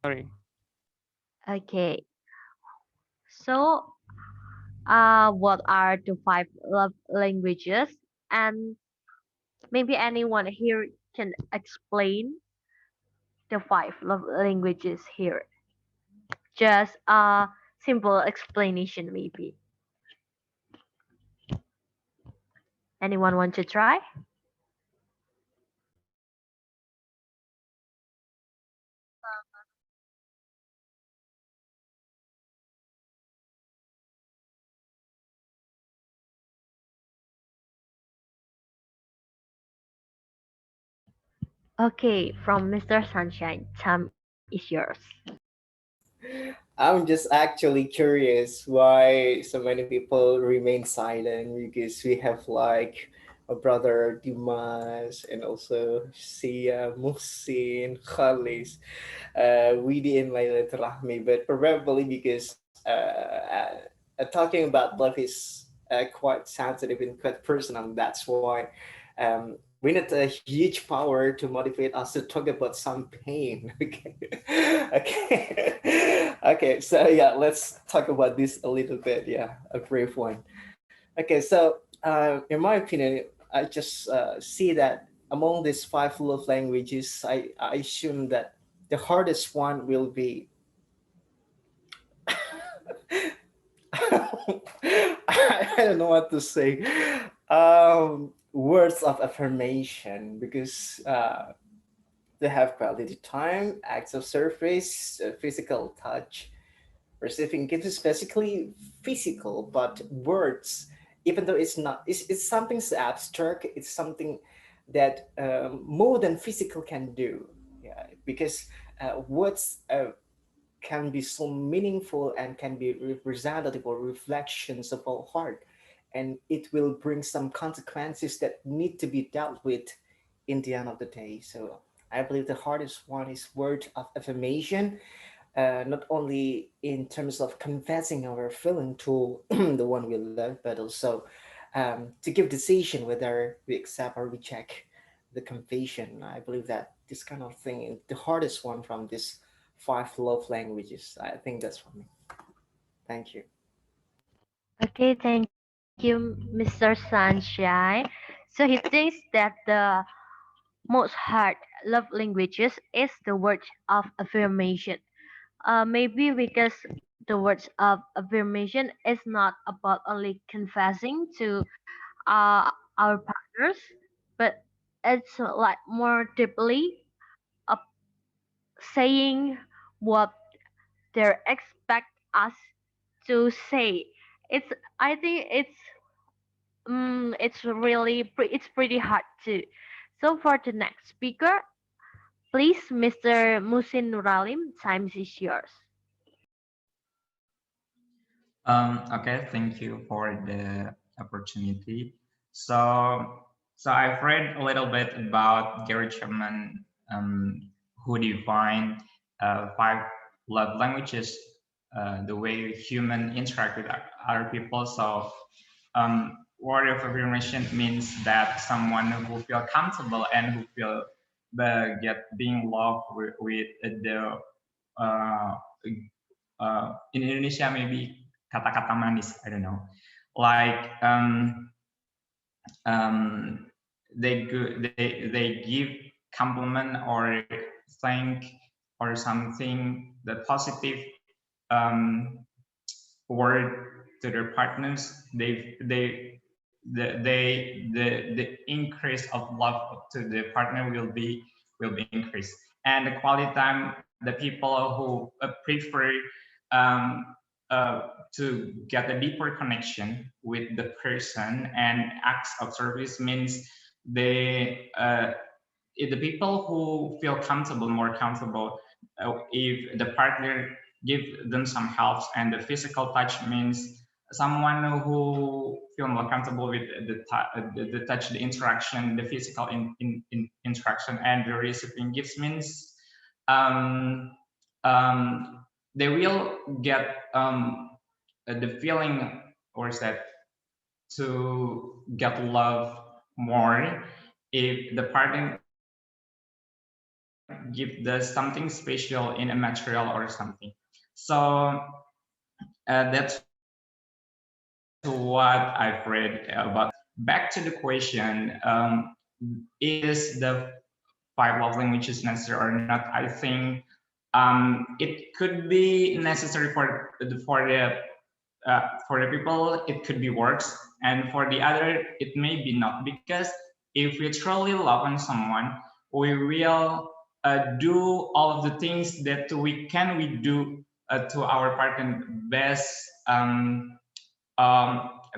Sorry. Okay, so what are the five love languages? And maybe anyone here can explain the five love languages here. Just a simple explanation, maybe. Anyone want to try? Okay, from Mr. Sunshine, time is yours. I'm just actually curious why so many people remain silent because we have like a brother Dimas and also Sia, Musin, Khalis, Widi and Laila Rahmi, but probably because talking about love is quite sensitive and quite personal. That's why we need a huge power to motivate us to talk about some pain. Okay, okay, okay. So yeah, let's talk about this a little bit. Yeah, a brief one. Okay, so in my opinion, I just see that among these five love languages, I assume that the hardest one will be I don't know what to say. Words of affirmation, because they have quality time, acts of service, physical touch. Receiving gifts is basically physical, but words, even though it's not, it's something so abstract. It's something that more than physical can do. Yeah, because words can be so meaningful and can be representative or reflections of our heart, and it will bring some consequences that need to be dealt with in the end of the day. So I believe the hardest one is word of affirmation, not only in terms of confessing our feeling to the one we love, but also to give decision whether we accept or reject the confession. I believe that this kind of thing is the hardest one from this five love languages. I think that's for me. Thank you. Okay, thank you, Mr. Sunshine. So he thinks that the most hard love languages is the words of affirmation. Maybe because the words of affirmation is not about only confessing to our partners, but it's like more deeply uh, saying what they expect us to say. It's I think it's really it's pretty hard too. So for the next speaker, please, Mr. Musin Nuralim, time is yours. Okay, thank you for the opportunity. So, so I've read a little bit about Gary Chapman, who defined five love languages, the way human interact with other people. So, word of affirmation means that someone who feel comfortable and who feel get being loved with the uh, in Indonesia maybe kata-kata manis, I don't know, like they give compliment or thank or something the positive um, word to their partners. The increase of love to the partner will be increased, and the quality time, the people who prefer um, to get a deeper connection with the person and acts of service means they the people who feel comfortable, more comfortable, if the partner give them some help, and the physical touch means someone who feel more comfortable with the touch, the interaction, the physical interaction, and the receiving gifts means um, they will get the feeling, or is that to get love more if the partner give the something special in a material or something. So that's what I've read about. Back to the question, is the five love languages necessary or not? I think it could be necessary for the people. It could be works, and for the other, it may be not, because if we truly love on someone, we will do all of the things that we do to our partner best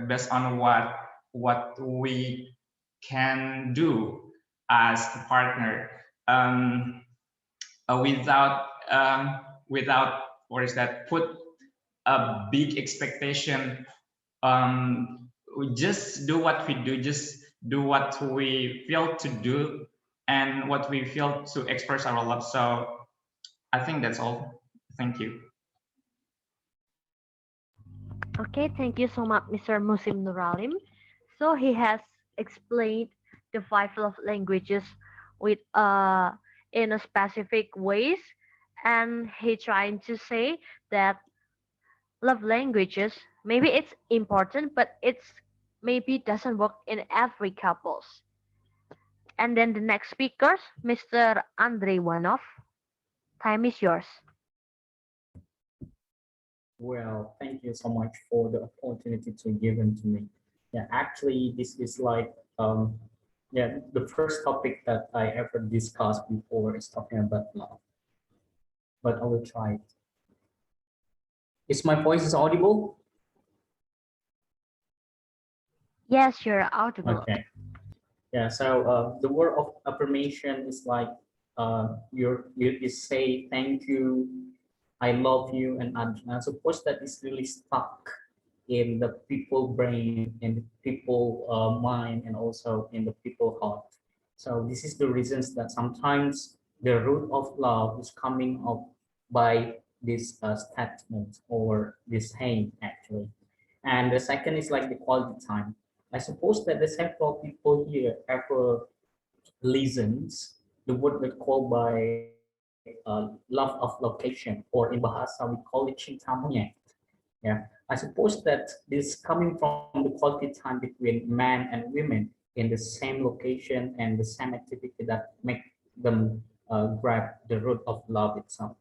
based on what we can do as a partner, um, without, or is that, put a big expectation. We just do what we do, just do what we feel to do, and what we feel to express our love. So I think that's all. Thank you. Okay, thank you so much, Mr. Musim Nuralim. So he has explained the five love languages with in a specific ways, and he trying to say that love languages maybe it's important, but it's maybe doesn't work in every couples. And then the next speakers, Mr. Andrei Wanov. Time is yours. Well, thank you so much for the opportunity to given to me. Yeah, actually, this is like yeah, the first topic that I ever discussed before is talking about love. But I will try it. Is my voice is audible? Yes, you're audible. Okay. Yeah. So the word of affirmation is like you say thank you, I love you, and I suppose that is really stuck in the people brain, in the people mind, and also in the people heart. So this is the reasons that sometimes the root of love is coming up by this statement or this saying actually. And the second is like the quality time. I suppose that the several people here ever listens the word that called by love of location, or in Bahasa we call it cinta monyet. Yeah, I suppose that this coming from the quality time between men and women in the same location and the same activity that make them grab the root of love itself.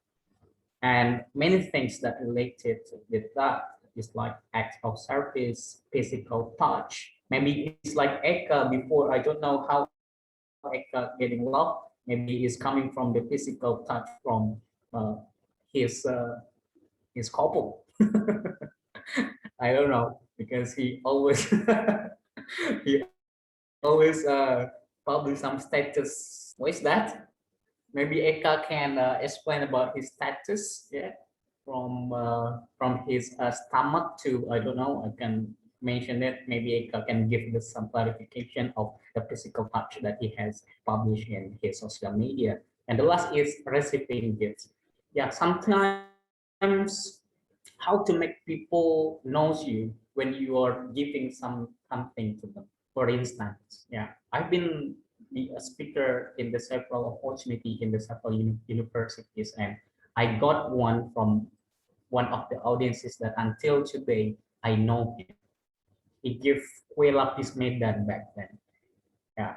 And many things that related with that is like act of service, physical touch. Maybe it's like Eka before. I don't know how Eka getting love. Maybe it's coming from the physical touch from his his couple. I don't know because he always he always publish some status. What is that? Maybe Eka can explain about his status. Yeah, from his stomach to I don't know. I can mention it. Maybe Eka can give us some clarification of the physical touch that he has published in his social media. And the last is receiving gifts. Yeah, sometimes how to make people knows you when you are giving something to them. For instance, yeah, I've been be a speaker in the several opportunity in the several universities, and I got one from one of the audiences that until today I know him. He gave kue lapis medan back then. Yeah,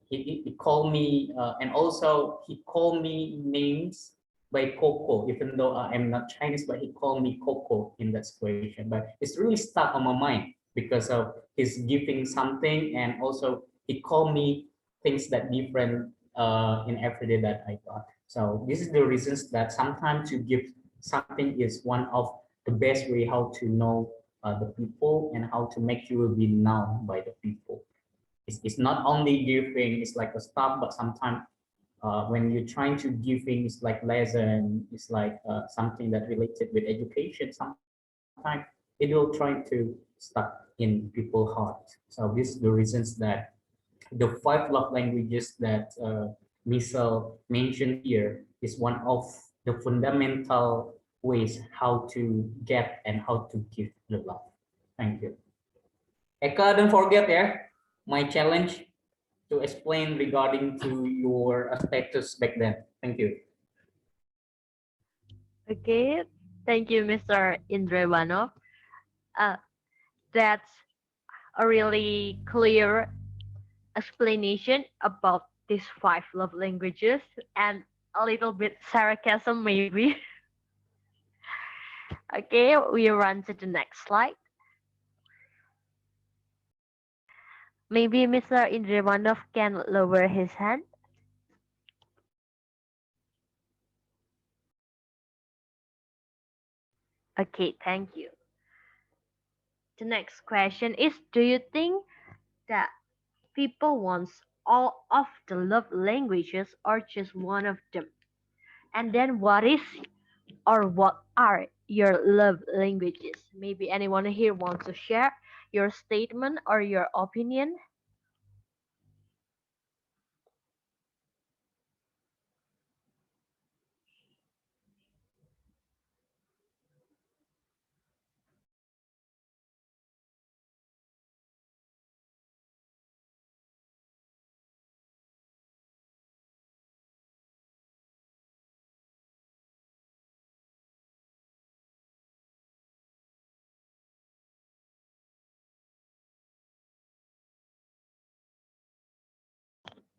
he called me, and also he called me names by Coco, even though I am not Chinese, but he called me Coco in that situation. But it's really stuck on my mind because of his giving something, and also he called me things that different in every day that I got. So this is the reasons that sometimes you give something is one of the best way how to know the people and how to make you will be known by the people. It's not only giving, it's like a stuff, but sometimes when you're trying to giving, it's like lesson, it's like something that related with education. Sometimes it will try to stuck in people's heart. So this is the reasons that the five love languages that Michelle mentioned here is one of the fundamental ways how to get and how to give the love. Thank you. Eka, don't forget my challenge to explain regarding to your status back then. Thank you. Okay, thank you, Mr. Indrevanov. That's a really clear explanation about these five love languages and a little bit sarcasm maybe. Okay, we run to the next slide. Maybe Mr. Indrevanov can lower his hand. Okay, thank you. The next question is, do you think that people want all of the love languages or just one of them? And then what is or what are your love languages? Maybe anyone here wants to share your statement or your opinion?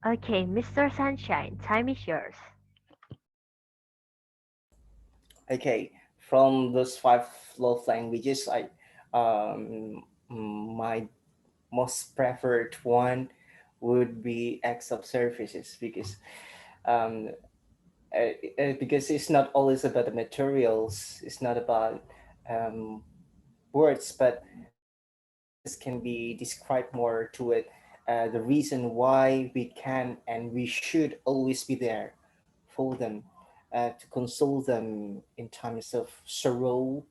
Okay, Mr. Sunshine, time is yours. Okay, from those five love languages, my most preferred one would be acts of services um, because it's not always about the materials, it's not about um, words, but services can be described more to it. The reason why we can and we should always be there for them, to console them in times of sorrow,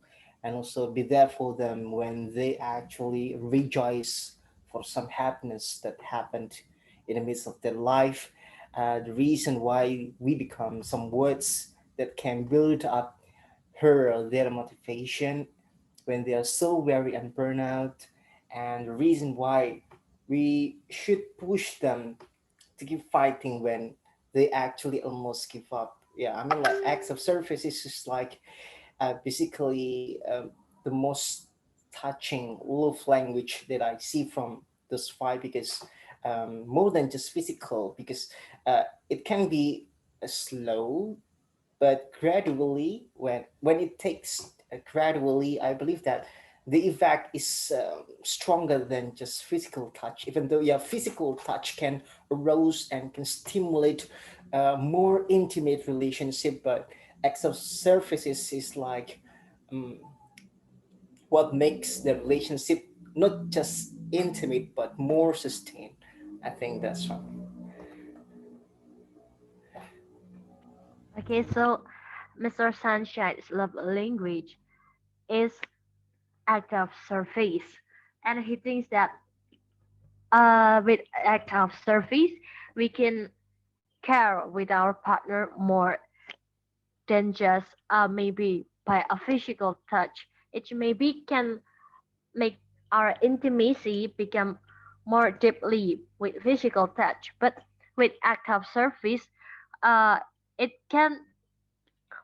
and also be there for them when they actually rejoice for some happiness that happened in the midst of their life. The reason why we become some words that can build up her their motivation when they are so weary and burnout, and the reason why we should push them to keep fighting when they actually almost give up. Yeah, I mean, like acts of service is just like basically the most touching love language that I see from those five, because more than just physical, because it can be slow, but gradually, when it takes gradually, I believe that the effect is stronger than just physical touch, even though, yeah, physical touch can arouse and can stimulate more intimate relationship, but acts of surfaces is like um, what makes the relationship not just intimate but more sustained. I think that's right. Okay, so Mr. Sunshine's love language is act of service, and he thinks that with act of service we can care with our partner more than just maybe by a physical touch. It maybe can make our intimacy become more deeply with physical touch, but with act of service, uh, it can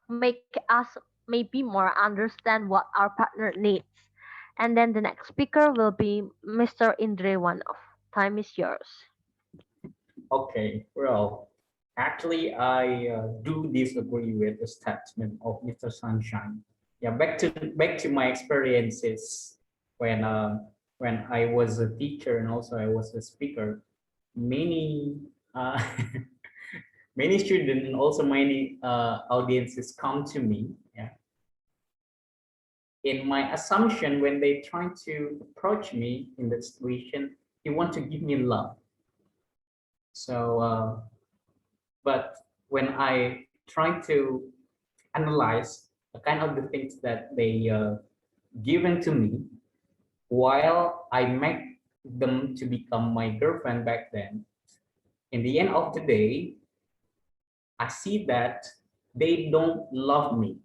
make us maybe more understand what our partner needs. And then the next speaker will be Mr. Indrewanov. Time is yours. Okay, well, actually, I do disagree with the statement of Mr. Sunshine. Yeah, back to my experiences when uh, when I was a teacher and also I was a speaker. Many many students and also many audiences come to me. Yeah, in my assumption when they try to approach me in that situation, they want to give me love. So. But when I try to analyze the kind of the things that they given to me while I make them to become my girlfriend back then, in the end of the day, I see that they don't love me,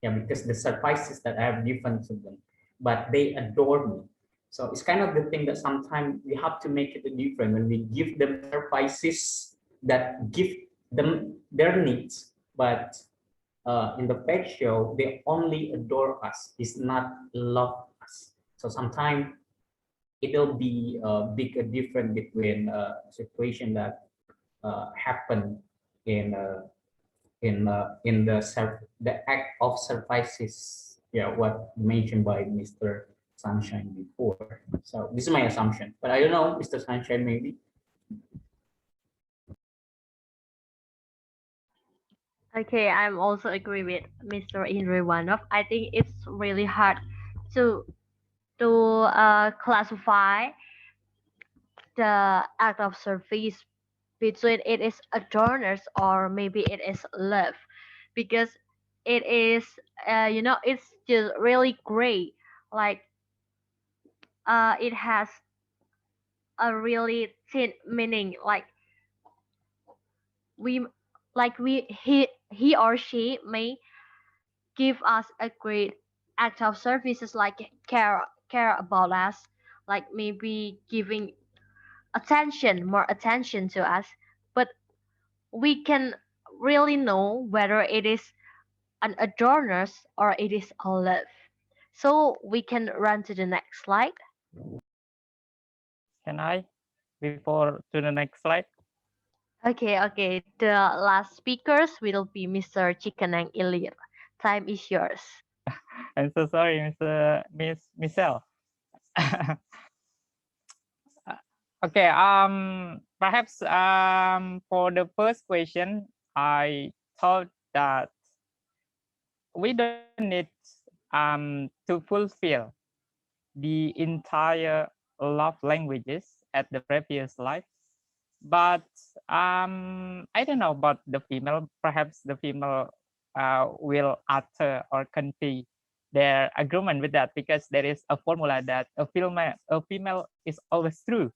yeah, because the sacrifices that I have given to them, but they adore me. So it's kind of the thing that sometimes we have to make it a difference when we give them sacrifices that give them their needs, but in the pet show they only adore us, is not love us. So sometimes it'll be a big a difference between a situation that happen in in the act of services, yeah, what mentioned by Mr. Sunshine before. So this is my assumption, but I don't know, Mr. Sunshine, maybe. Okay, I'm also agree with Mr. Indrewanov. I think it's really hard to classify the act of service between it is adorners or maybe it is love, because it is it's just really great, like it has a really thin meaning, like we he or she may give us a great act of services, like care about us, like maybe giving more attention to us, but we can really know whether it is an adorners or it is a love. So we can run to the next slide. Can I before to the next slide? Okay, the last speakers will be Mr. Chikanang Ilir. Time is yours. I'm so sorry, Miss Michelle. Okay. Perhaps for the first question, I thought that we don't need to fulfill the entire love languages at the previous life. But I don't know about the female. Perhaps the female will utter or convey their agreement with that, because there is a formula that a female is always true.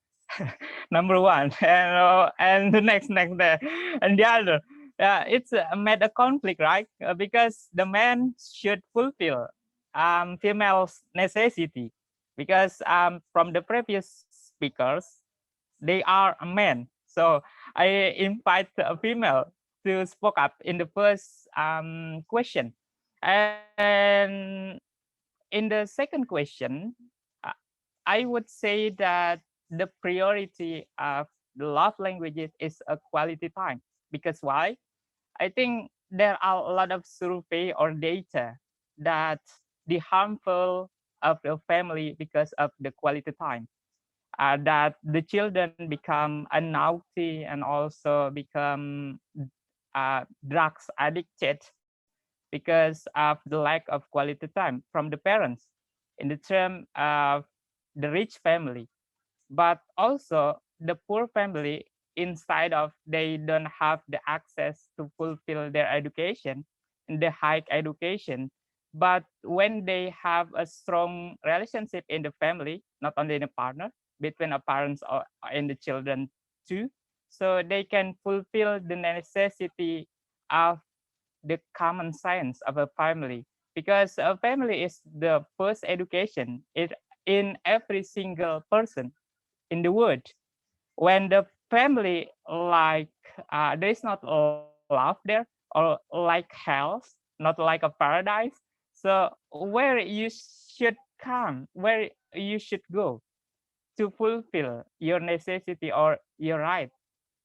Number one, and the next there, and the other. It's made a conflict, right? Because the man should fulfill female's necessity, because from the previous speakers, they are a man. So I invite a female to spoke up in the first question. And in the second question, uh, I would say that the priority of the love languages is a quality time. Because why? I think there are a lot of survey or data that the harmful of the family because of the quality time. That the children become naughty and also become drugs addicted because of the lack of quality time from the parents in the term of the rich family, but also the poor family, inside of they don't have the access to fulfill their education, the high education. But when they have a strong relationship in the family, not only in the partner, between the parents or in the children too, so they can fulfill the necessity of the common sense of a family, because a family is the first education in every single person in the world. When the family like there is not love there, or like hell, not like a paradise. So where you should come, where you should go to fulfill your necessity or your right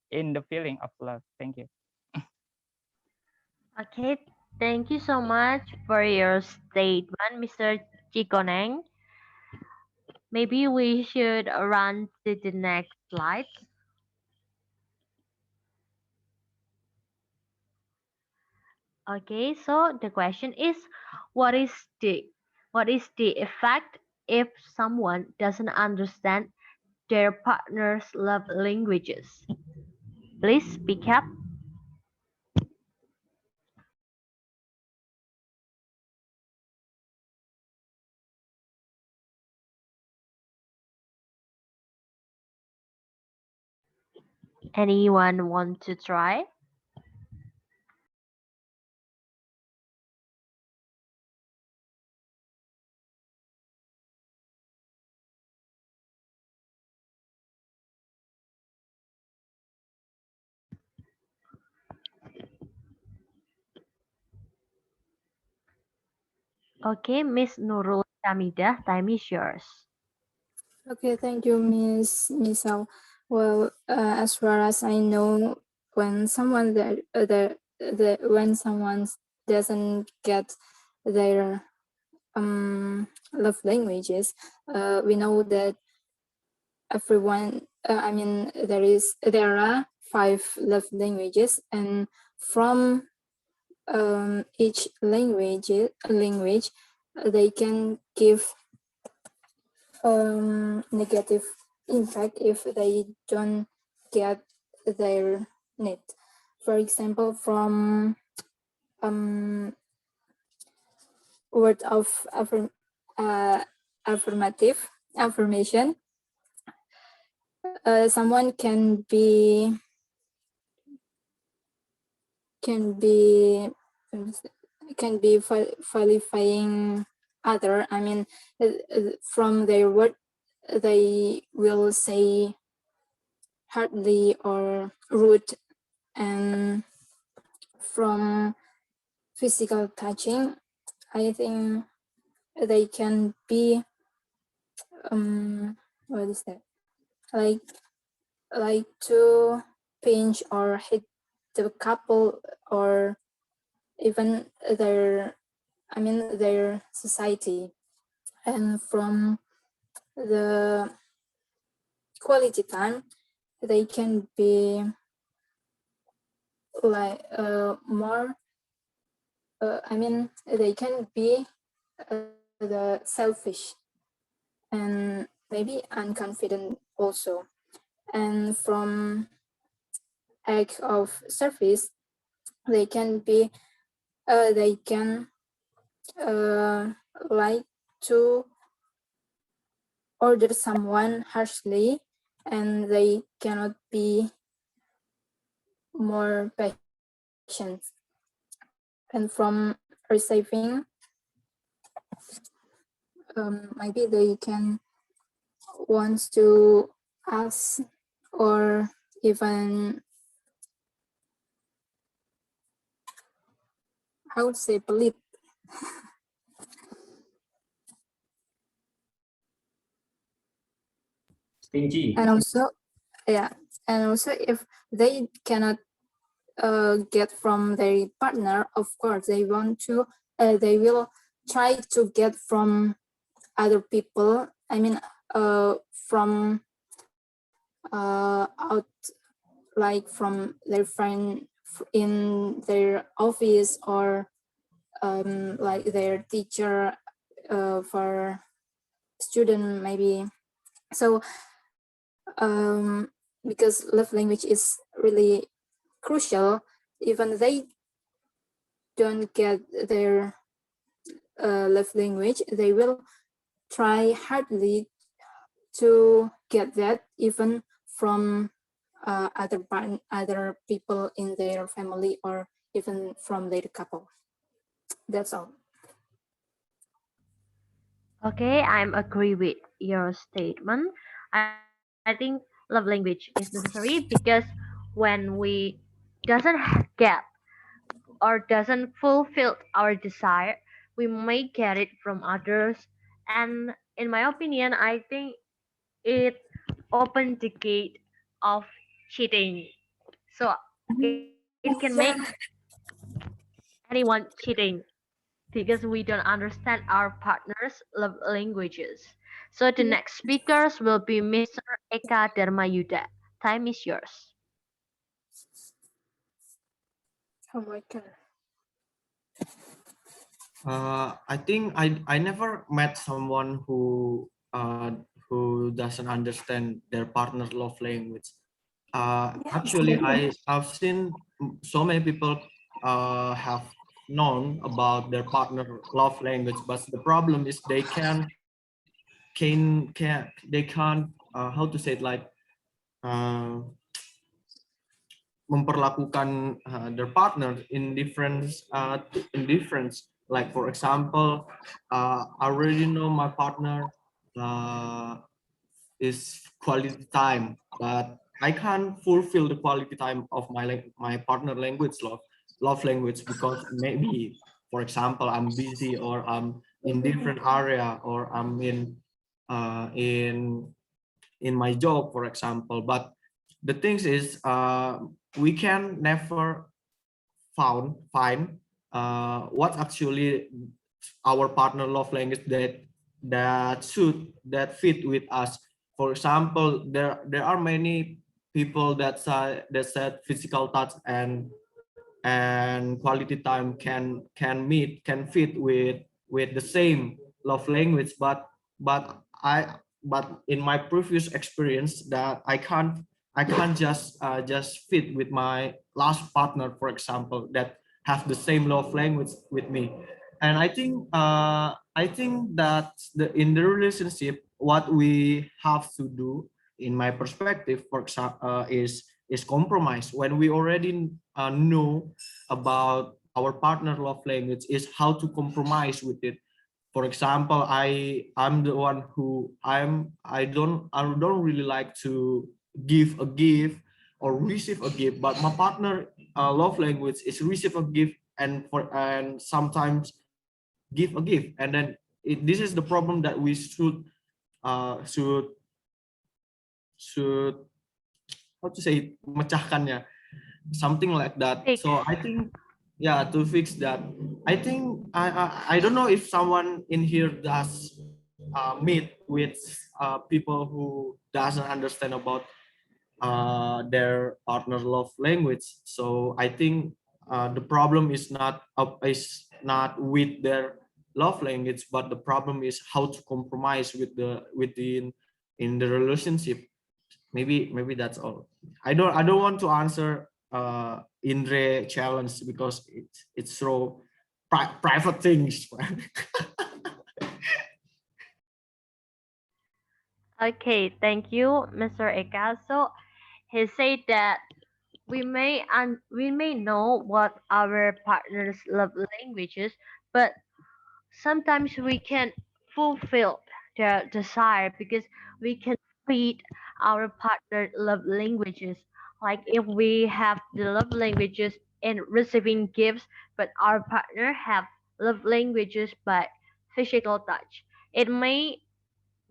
in the feeling of love. Thank you. Okay, thank you so much for your statement, Mr. Chikoneng. Maybe we should run to the next slide. Okay, so the question is, what is the what is the effect if someone doesn't understand their partner's love languages? Please speak up. Anyone want to try? Okay, Miss Nurul Hamidah, time is yours. Okay, thank you, Miss Misal. Well, as far as I know, when someone when someone doesn't get their love languages, we know that everyone. I mean, there are 5 love languages, and from each language, they can give negative impact if they don't get their need. For example, from word of affirmation, someone can be qualifying other. I mean, from their word, they will say hardly or rude, and from physical touching, I think they can be what is that? Like to pinch or hit the couple, or even their their society, and from the quality time, they can be like more. They can be the selfish and maybe unconfident also. And from act of service, they can be like to order someone harshly, and they cannot be more patient. And from receiving, maybe they can want to ask or even how to say pelit. Stingy. And also, yeah, and also if they cannot get from their partner, of course they want to. They will try to get from other people. From out, like from their friend in their office, or like their teacher for student maybe. So because love language is really crucial, even they don't get their love language, they will try hardly to get that, even from other people in their family, or even from their couple. That's all. Okay, I'm agree with your statement. I think love language is necessary because when we get or doesn't fulfill our desire, we may get it from others. And in my opinion, I think it opened the gate of cheating. So it can make anyone cheating because we don't understand our partner's love languages. So the next speakers will be Mr. Eka Dharmayuda. Time is yours. Oh my god. I think I never met someone who doesn't understand their partner's love language. Actually, I've seen so many people have known about their partner love language, but the problem is they can't how to say it, like uh, memperlakukan their partner in different, like for example, I already know my partner is quality time, but I can't fulfill the quality time of my partner language, love language, because maybe, for example, I'm busy, or I'm in different area, or I'm in my job, for example. But the thing is, we can never find what actually our partner love language that fit with us. For example, there are many people that said physical touch and quality time can fit with the same love language, but in my previous experience, that I can't just fit with my last partner, for example, that have the same love language with me. And I think that in the relationship, what we have to do, in my perspective, for example, is compromise. When we already know about our partner love language, is how to compromise with it. For example, I'm the one who I don't really like to give a gift or receive a gift, but my partner love language is receive a gift, and sometimes give a gift. And then this is the problem that we uh, should should how to say, mecahkannya, something like that. So I think yeah, to fix that. I think I don't know if someone in here does meet with people who doesn't understand about their partner love language. So I think the problem is not with their love language, but the problem is how to compromise with the within in the relationship. Maybe that's all. I don't want to answer Indre challenge because it's so private things. Okay, thank you, Mr. Eka. So he said that we may know what our partner's love languages, but sometimes we can fulfill their desire because we can read our partner love languages. Like if we have the love languages in receiving gifts, but our partner have love languages by physical touch, it may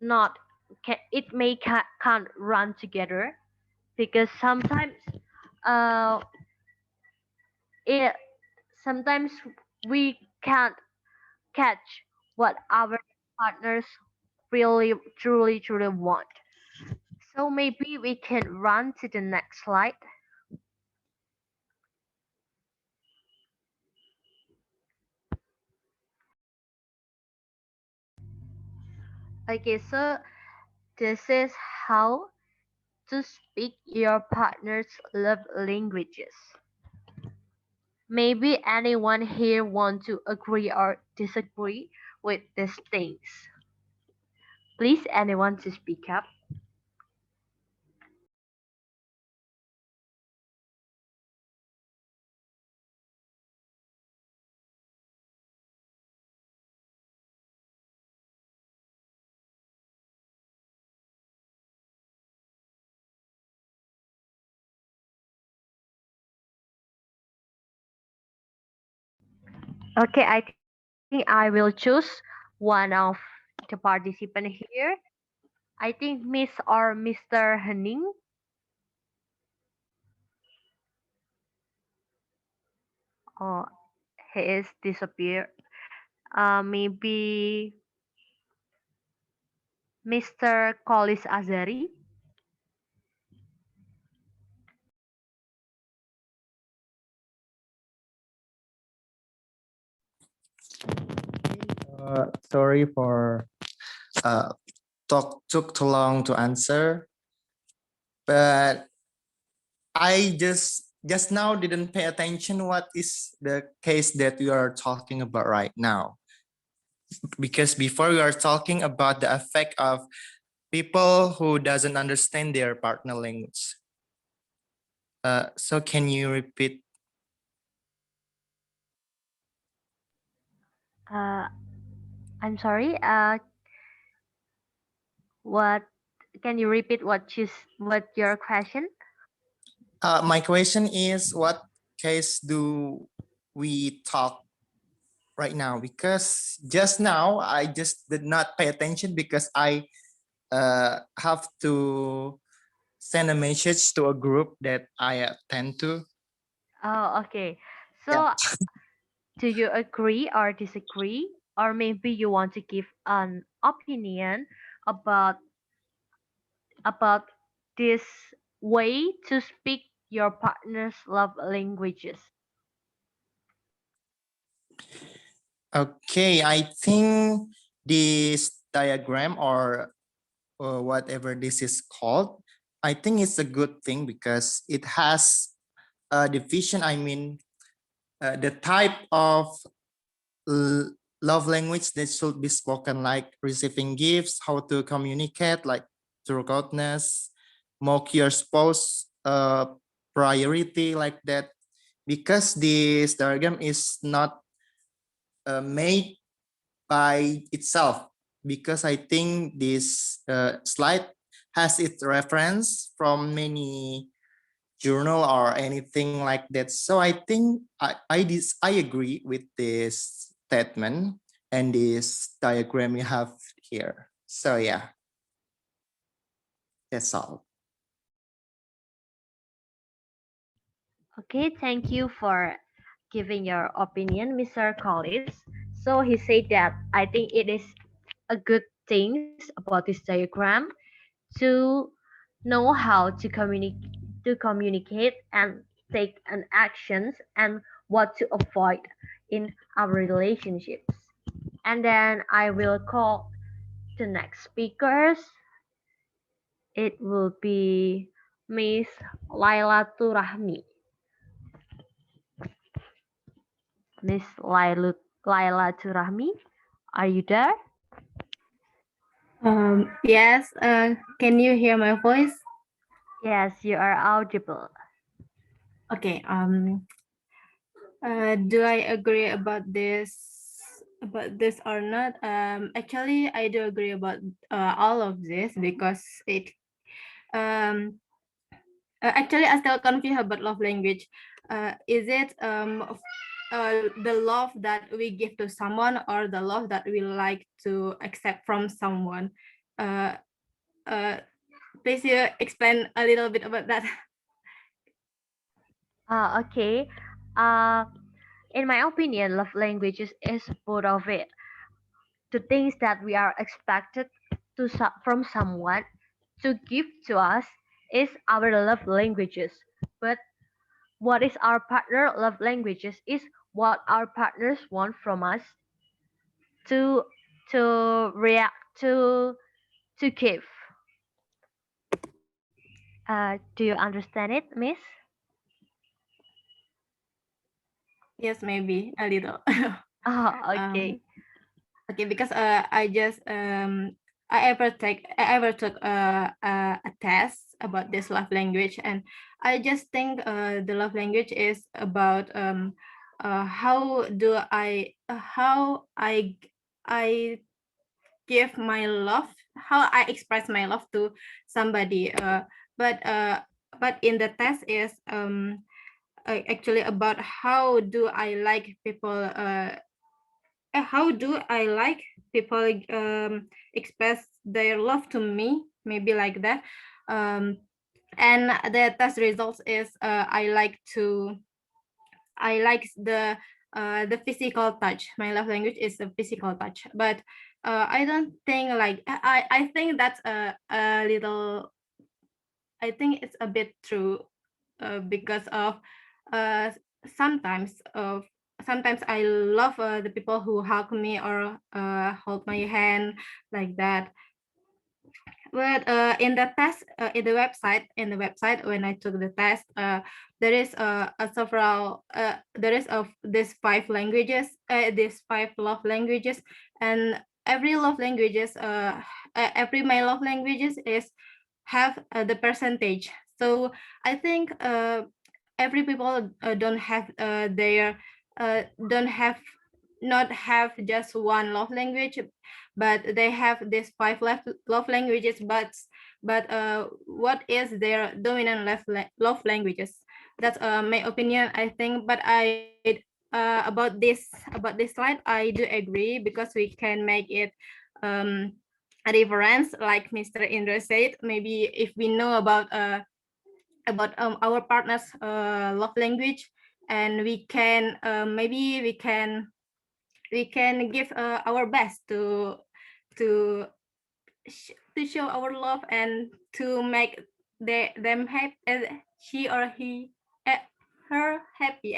not it may can't run together because uh it sometimes we can't catch what our partners really truly want. So maybe we can run to the next slide. Okay, so this is how to speak your partner's love languages. Maybe anyone here want to agree or disagree with these things. Please, anyone to speak up. Okay, I think I will choose one of the participant here. I think Miss or Mr. Henning. Oh, he is disappeared. Maybe Mr. Kolis Azari. Sorry for took too long to answer, but I just now didn't pay attention what is the case that we are talking about right now. Because before we are talking about the effect of people who doesn't understand their partner language. So can you repeat? Uh, I'm sorry. What can you repeat what your question? My question is, what case do we talk right now? Because just now I just did not pay attention because I have to send a message to a group that I attend to. Oh, okay. Yeah. So, do you agree or disagree, or maybe you want to give an opinion about about this way to speak your partner's love languages? Okay, I think this diagram or whatever this is called, I think it's a good thing because it has a division. I mean, the type of love language that should be spoken, like receiving gifts, how to communicate, like through kindness, mock your spouse, priority, like that. Because this diagram is not made by itself, because I think this slide has its reference from many journal or anything like that. So I think I agree with this statement and this diagram you have here. So yeah, that's all. Okay, thank you for giving your opinion, Mr. Collins. So he said that I think it is a good things about this diagram to know how to communicate and take an actions and what to avoid in our relationships. And then I will call the next speakers. It will be Miss Laila Turahmi. Miss Laila Turahmi, are you there? Yes, can you hear my voice? Yes, you are audible. Okay, do I agree about this or not? Actually, I do agree about all of this because it actually I still confused about love language. Is it the love that we give to someone or the love that we like to accept from someone? Uh, Please you explain a little bit about that. Okay. Uh, in my opinion, love languages is both of it. The things that we are expected from someone to give to us is our love languages. But what is our partner love languages is what our partners want from us to react to give. Do you understand it, Miss? Yes, maybe a little. Oh, okay. Okay, because I just I ever took a test about this love language, and I just think the love language is about how do I give my love, how I express my love to somebody. But in the test is actually about how do I like people. How do I like people express their love to me? Maybe like that. And the test results is I like the physical touch. My love language is the physical touch, but I don't think like I think that's a little. I think it's a bit true because of uh, sometimes of sometimes I love the people who hug me or hold my hand like that. But in the test, in the website, when I took the test, there is a several, there is of these these five love languages, and every love languages, every my love languages is have the percentage. So I think every people don't have don't have not have just one love language, but they have these five love languages. But what is their dominant love languages? That's my opinion, I think. But about this slide, I do agree because we can make it a reference, like Mr. Indra said. Maybe if we know about our partner's love language, and we can maybe we can give our best to to show our love and to make them happy, she or he her happy,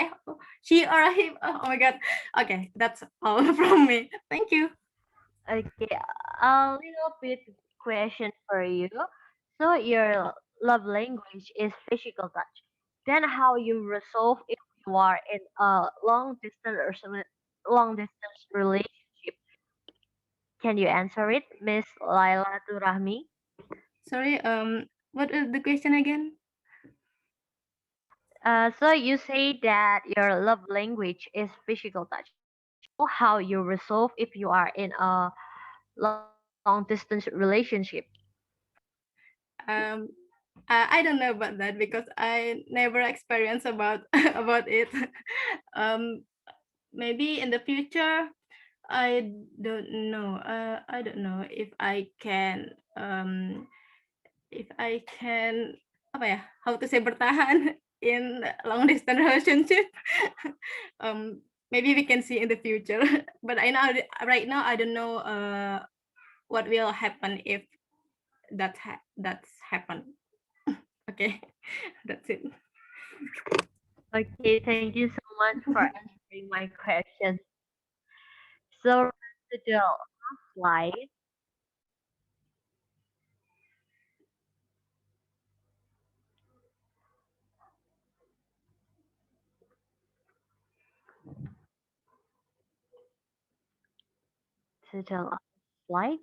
she or him. Oh my god. Okay, that's all from me. Thank you. Okay, a little bit question for you. So your love language is physical touch. Then how you resolve if you are in a long distance relationship? Can you answer it, Miss Laila Turahmi? Sorry, what is the question again? So you say that your love language is physical touch. So how you resolve if you are in a long distance relationship? I don't know about that because I never experienced about about it. um Maybe in the future, I don't know. I don't know if I can apa ya, how to say bertahan. in long distance relationship. Maybe we can see in the future, but right now I don't know what will happen if that's happened. Okay, that's it. Okay, thank you so much for answering my question. So to the last slide, to the last slide.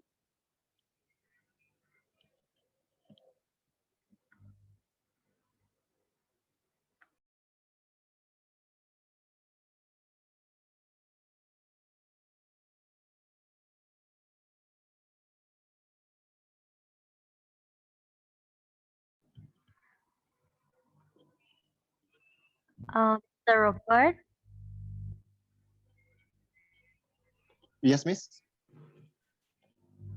Mr. Robert, Yes, Miss.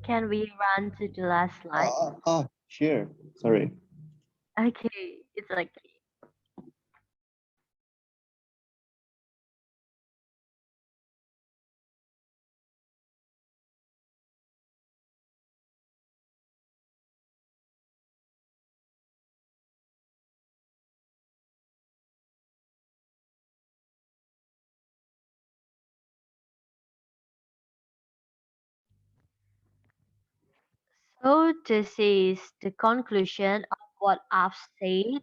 can we run to the last slide? Sure. Sorry. Okay, it's okay. So this is the conclusion of what I've said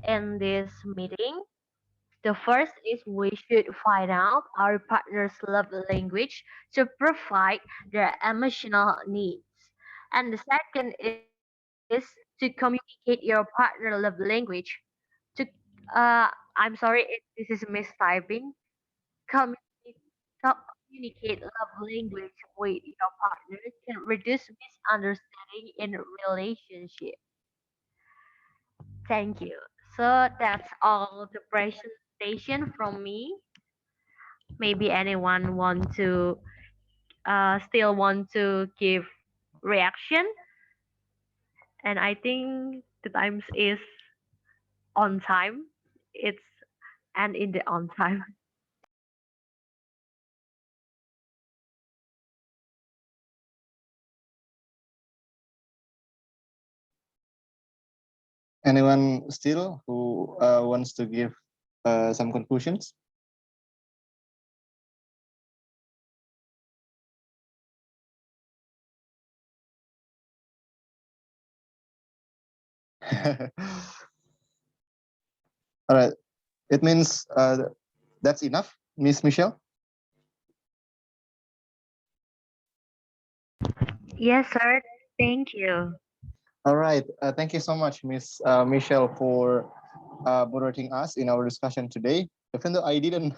in this meeting. The first is we should find out our partner's love language to provide their emotional needs. And the second is to communicate your partner love language. To I'm sorry if this is mistyping. Communicate, communicate love language with your partner can reduce misunderstanding in relationship. Thank you. So that's all the presentation from me. Maybe anyone want to still want to give reaction, and I think the times is on time. It's and in the on time. Anyone still who wants to give some conclusions? All right. It means that's enough, Miss Michelle. Yes, sir. Thank you. All right. Thank you so much, Miss Michelle, for moderating us in our discussion today. Even though I didn't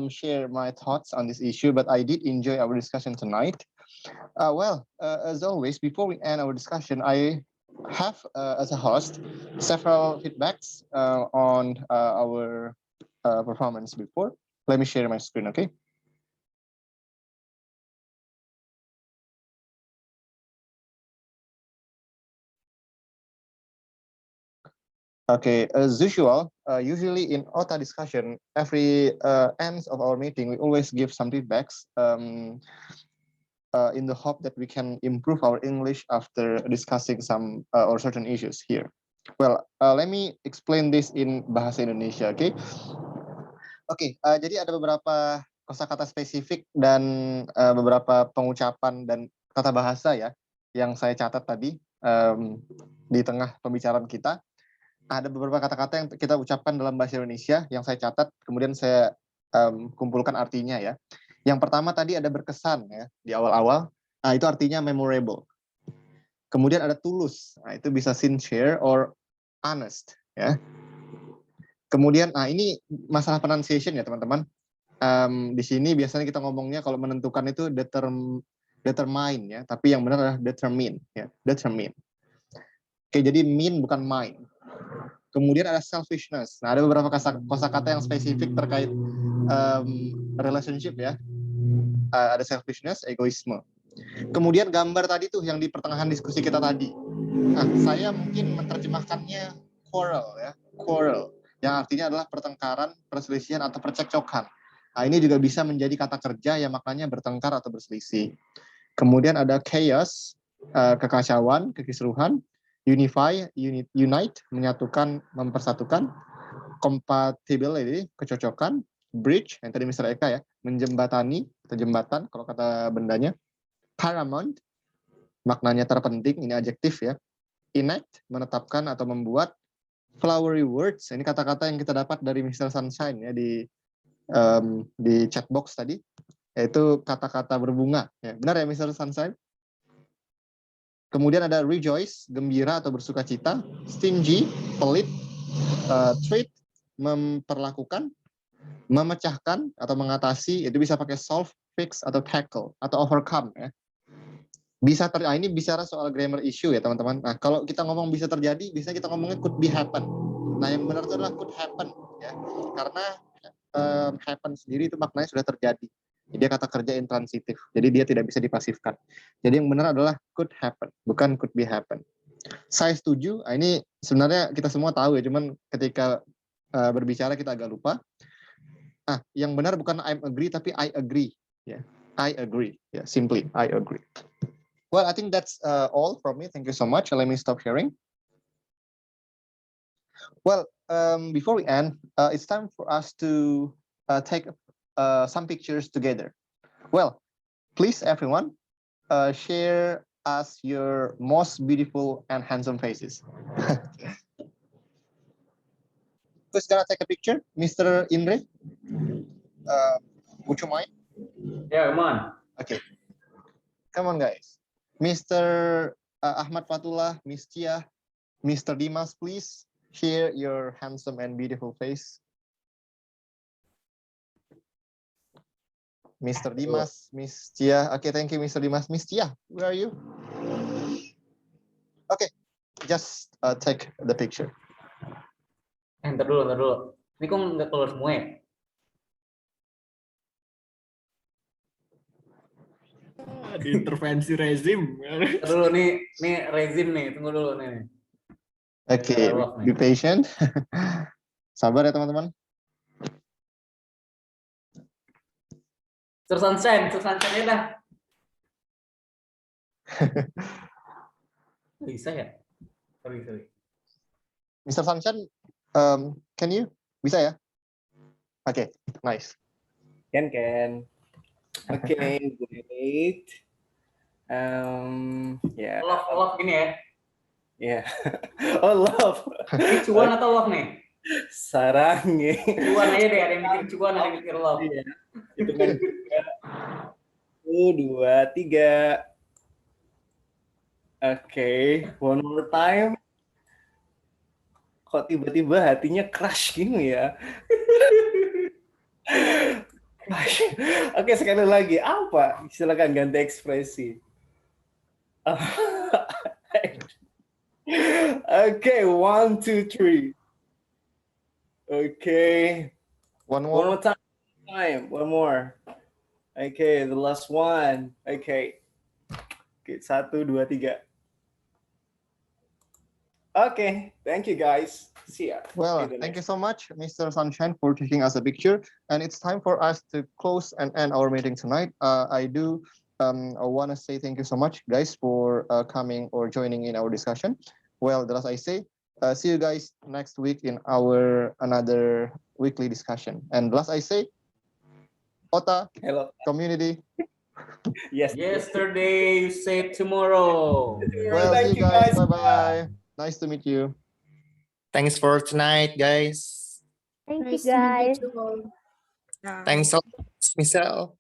share my thoughts on this issue, but I did enjoy our discussion tonight. As always, before we end our discussion, I have, as a host, several feedbacks on our performance before. Let me share my screen, okay? Okay, as usual, usually in OTA discussion, every ends of our meeting, we always give some feedbacks in the hope that we can improve our English after discussing some or certain issues here. Well, let me explain this in bahasa Indonesia, okay? Oke, jadi ada beberapa kosakata spesifik dan beberapa pengucapan dan tata bahasa ya yang saya catat tadi di tengah pembicaraan kita. Ada beberapa kata-kata yang kita ucapkan dalam bahasa Indonesia yang saya catat, kemudian saya kumpulkan artinya ya. Yang pertama tadi ada berkesan ya di awal-awal, nah itu artinya memorable. Kemudian ada tulus, nah itu bisa sincere or honest ya. Kemudian, nah ini masalah pronunciation ya teman-teman. Di sini biasanya kita ngomongnya kalau menentukan itu determine ya, tapi yang benar adalah determine ya, determine. Oke, jadi mean bukan mind. Kemudian ada selfishness. Nah, ada beberapa kosakata yang spesifik terkait relationship ya. Ada selfishness, egoisme. Kemudian gambar tadi tuh yang di pertengahan diskusi kita tadi. Nah, saya mungkin menerjemahkannya quarrel ya. quarrel, yang artinya adalah pertengkaran, perselisihan, atau percekcokan. Nah, ini juga bisa menjadi kata kerja yang maknanya bertengkar atau berselisih. Kemudian ada chaos, kekacauan, kekisruhan. Unify, unite, menyatukan, mempersatukan. Compatibility, kecocokan. Bridge, yang tadi Mr. Eka ya, menjembatani atau jembatan kalau kata bendanya. Paramount, maknanya terpenting, ini adjektif ya. Enact, menetapkan atau membuat. Flowery words, ini kata-kata yang kita dapat dari Mr. Sunshine ya di chat box tadi, yaitu kata-kata berbunga. Ya, benar ya Mr. Sunshine? Kemudian ada rejoice, gembira atau bersuka cita. Stingy, pelit. Treat, memperlakukan. Memecahkan atau mengatasi, itu bisa pakai solve, fix, atau tackle, atau overcome ya. Ini bicara soal grammar issue ya teman-teman. Nah, kalau kita ngomong bisa terjadi, biasanya kita ngomongnya could be happen. Nah, yang benar itu adalah could happen ya. Karena happen sendiri itu maknanya sudah terjadi. Dia kata kerja intransitif. Jadi dia tidak bisa dipasifkan. Jadi yang benar adalah could happen, bukan could be happen. Saya setuju. Nah, ini sebenarnya kita semua tahu ya, cuman ketika berbicara kita agak lupa. Yang benar bukan I'm agree tapi I agree ya. I agree. Yeah, simply I agree. Well, I think that's all from me. Thank you so much. Let me stop sharing. Well, before we end, it's time for us to take some pictures together. Well, please, everyone, share us your most beautiful and handsome faces. Who's gonna take a picture? Mr. Indre? Would you mind? Yeah, come on. Okay. Come on, guys. Mr. Ahmad Fatullah, Miss Tia, Mr. Dimas, please share your handsome and beautiful face. Mr. Dimas, Miss Tia. Okay, thank you, Mr. Dimas. Miss Tia, where are you? Okay, just take the picture. Ntar dulu. Ini kok nggak keluar semua ya? Diintervensi rezim. Dulu nih rezim nih, tunggu dulu nih. Okay, be patient. Sabar ya teman-teman. Sunshine ya dah. Bisa ya? Sorry. Mr. Sunshine, can you? Bisa ya? Okay, nice. Can. Okay, great. Yeah. Love gini ya? Yeah. Oh, love. Ini cuan atau love nih? Sarang ya. Cuan aja deh, ada yang mikir cuan, ada yang mikir love. Iya. Hitungan 1, 2, 3. Okay, one more time. Kok tiba-tiba hatinya crush gini ya? Oke, sekali lagi. Apa? Silakan ganti ekspresi. Okay, 1, 2, 3. Okay. One more time. One more. Okay, the last one. Okay. 1, 2, 3. Okay, thank you guys. See ya. Well, thank you so much, Mr. Sunshine, for taking us a picture. And it's time for us to close and end our meeting tonight. I want to say thank you so much, guys, for coming or joining in our discussion. Well, as I say, see you guys next week in our another weekly discussion. And as I say, Ota, hello, community. Yes. Yesterday, you said tomorrow. Well, see you guys. Bye-bye. Nice to meet you. Thanks for tonight, guys. Thank you, Nice to meet guys. you all. Thanks so much, Michelle.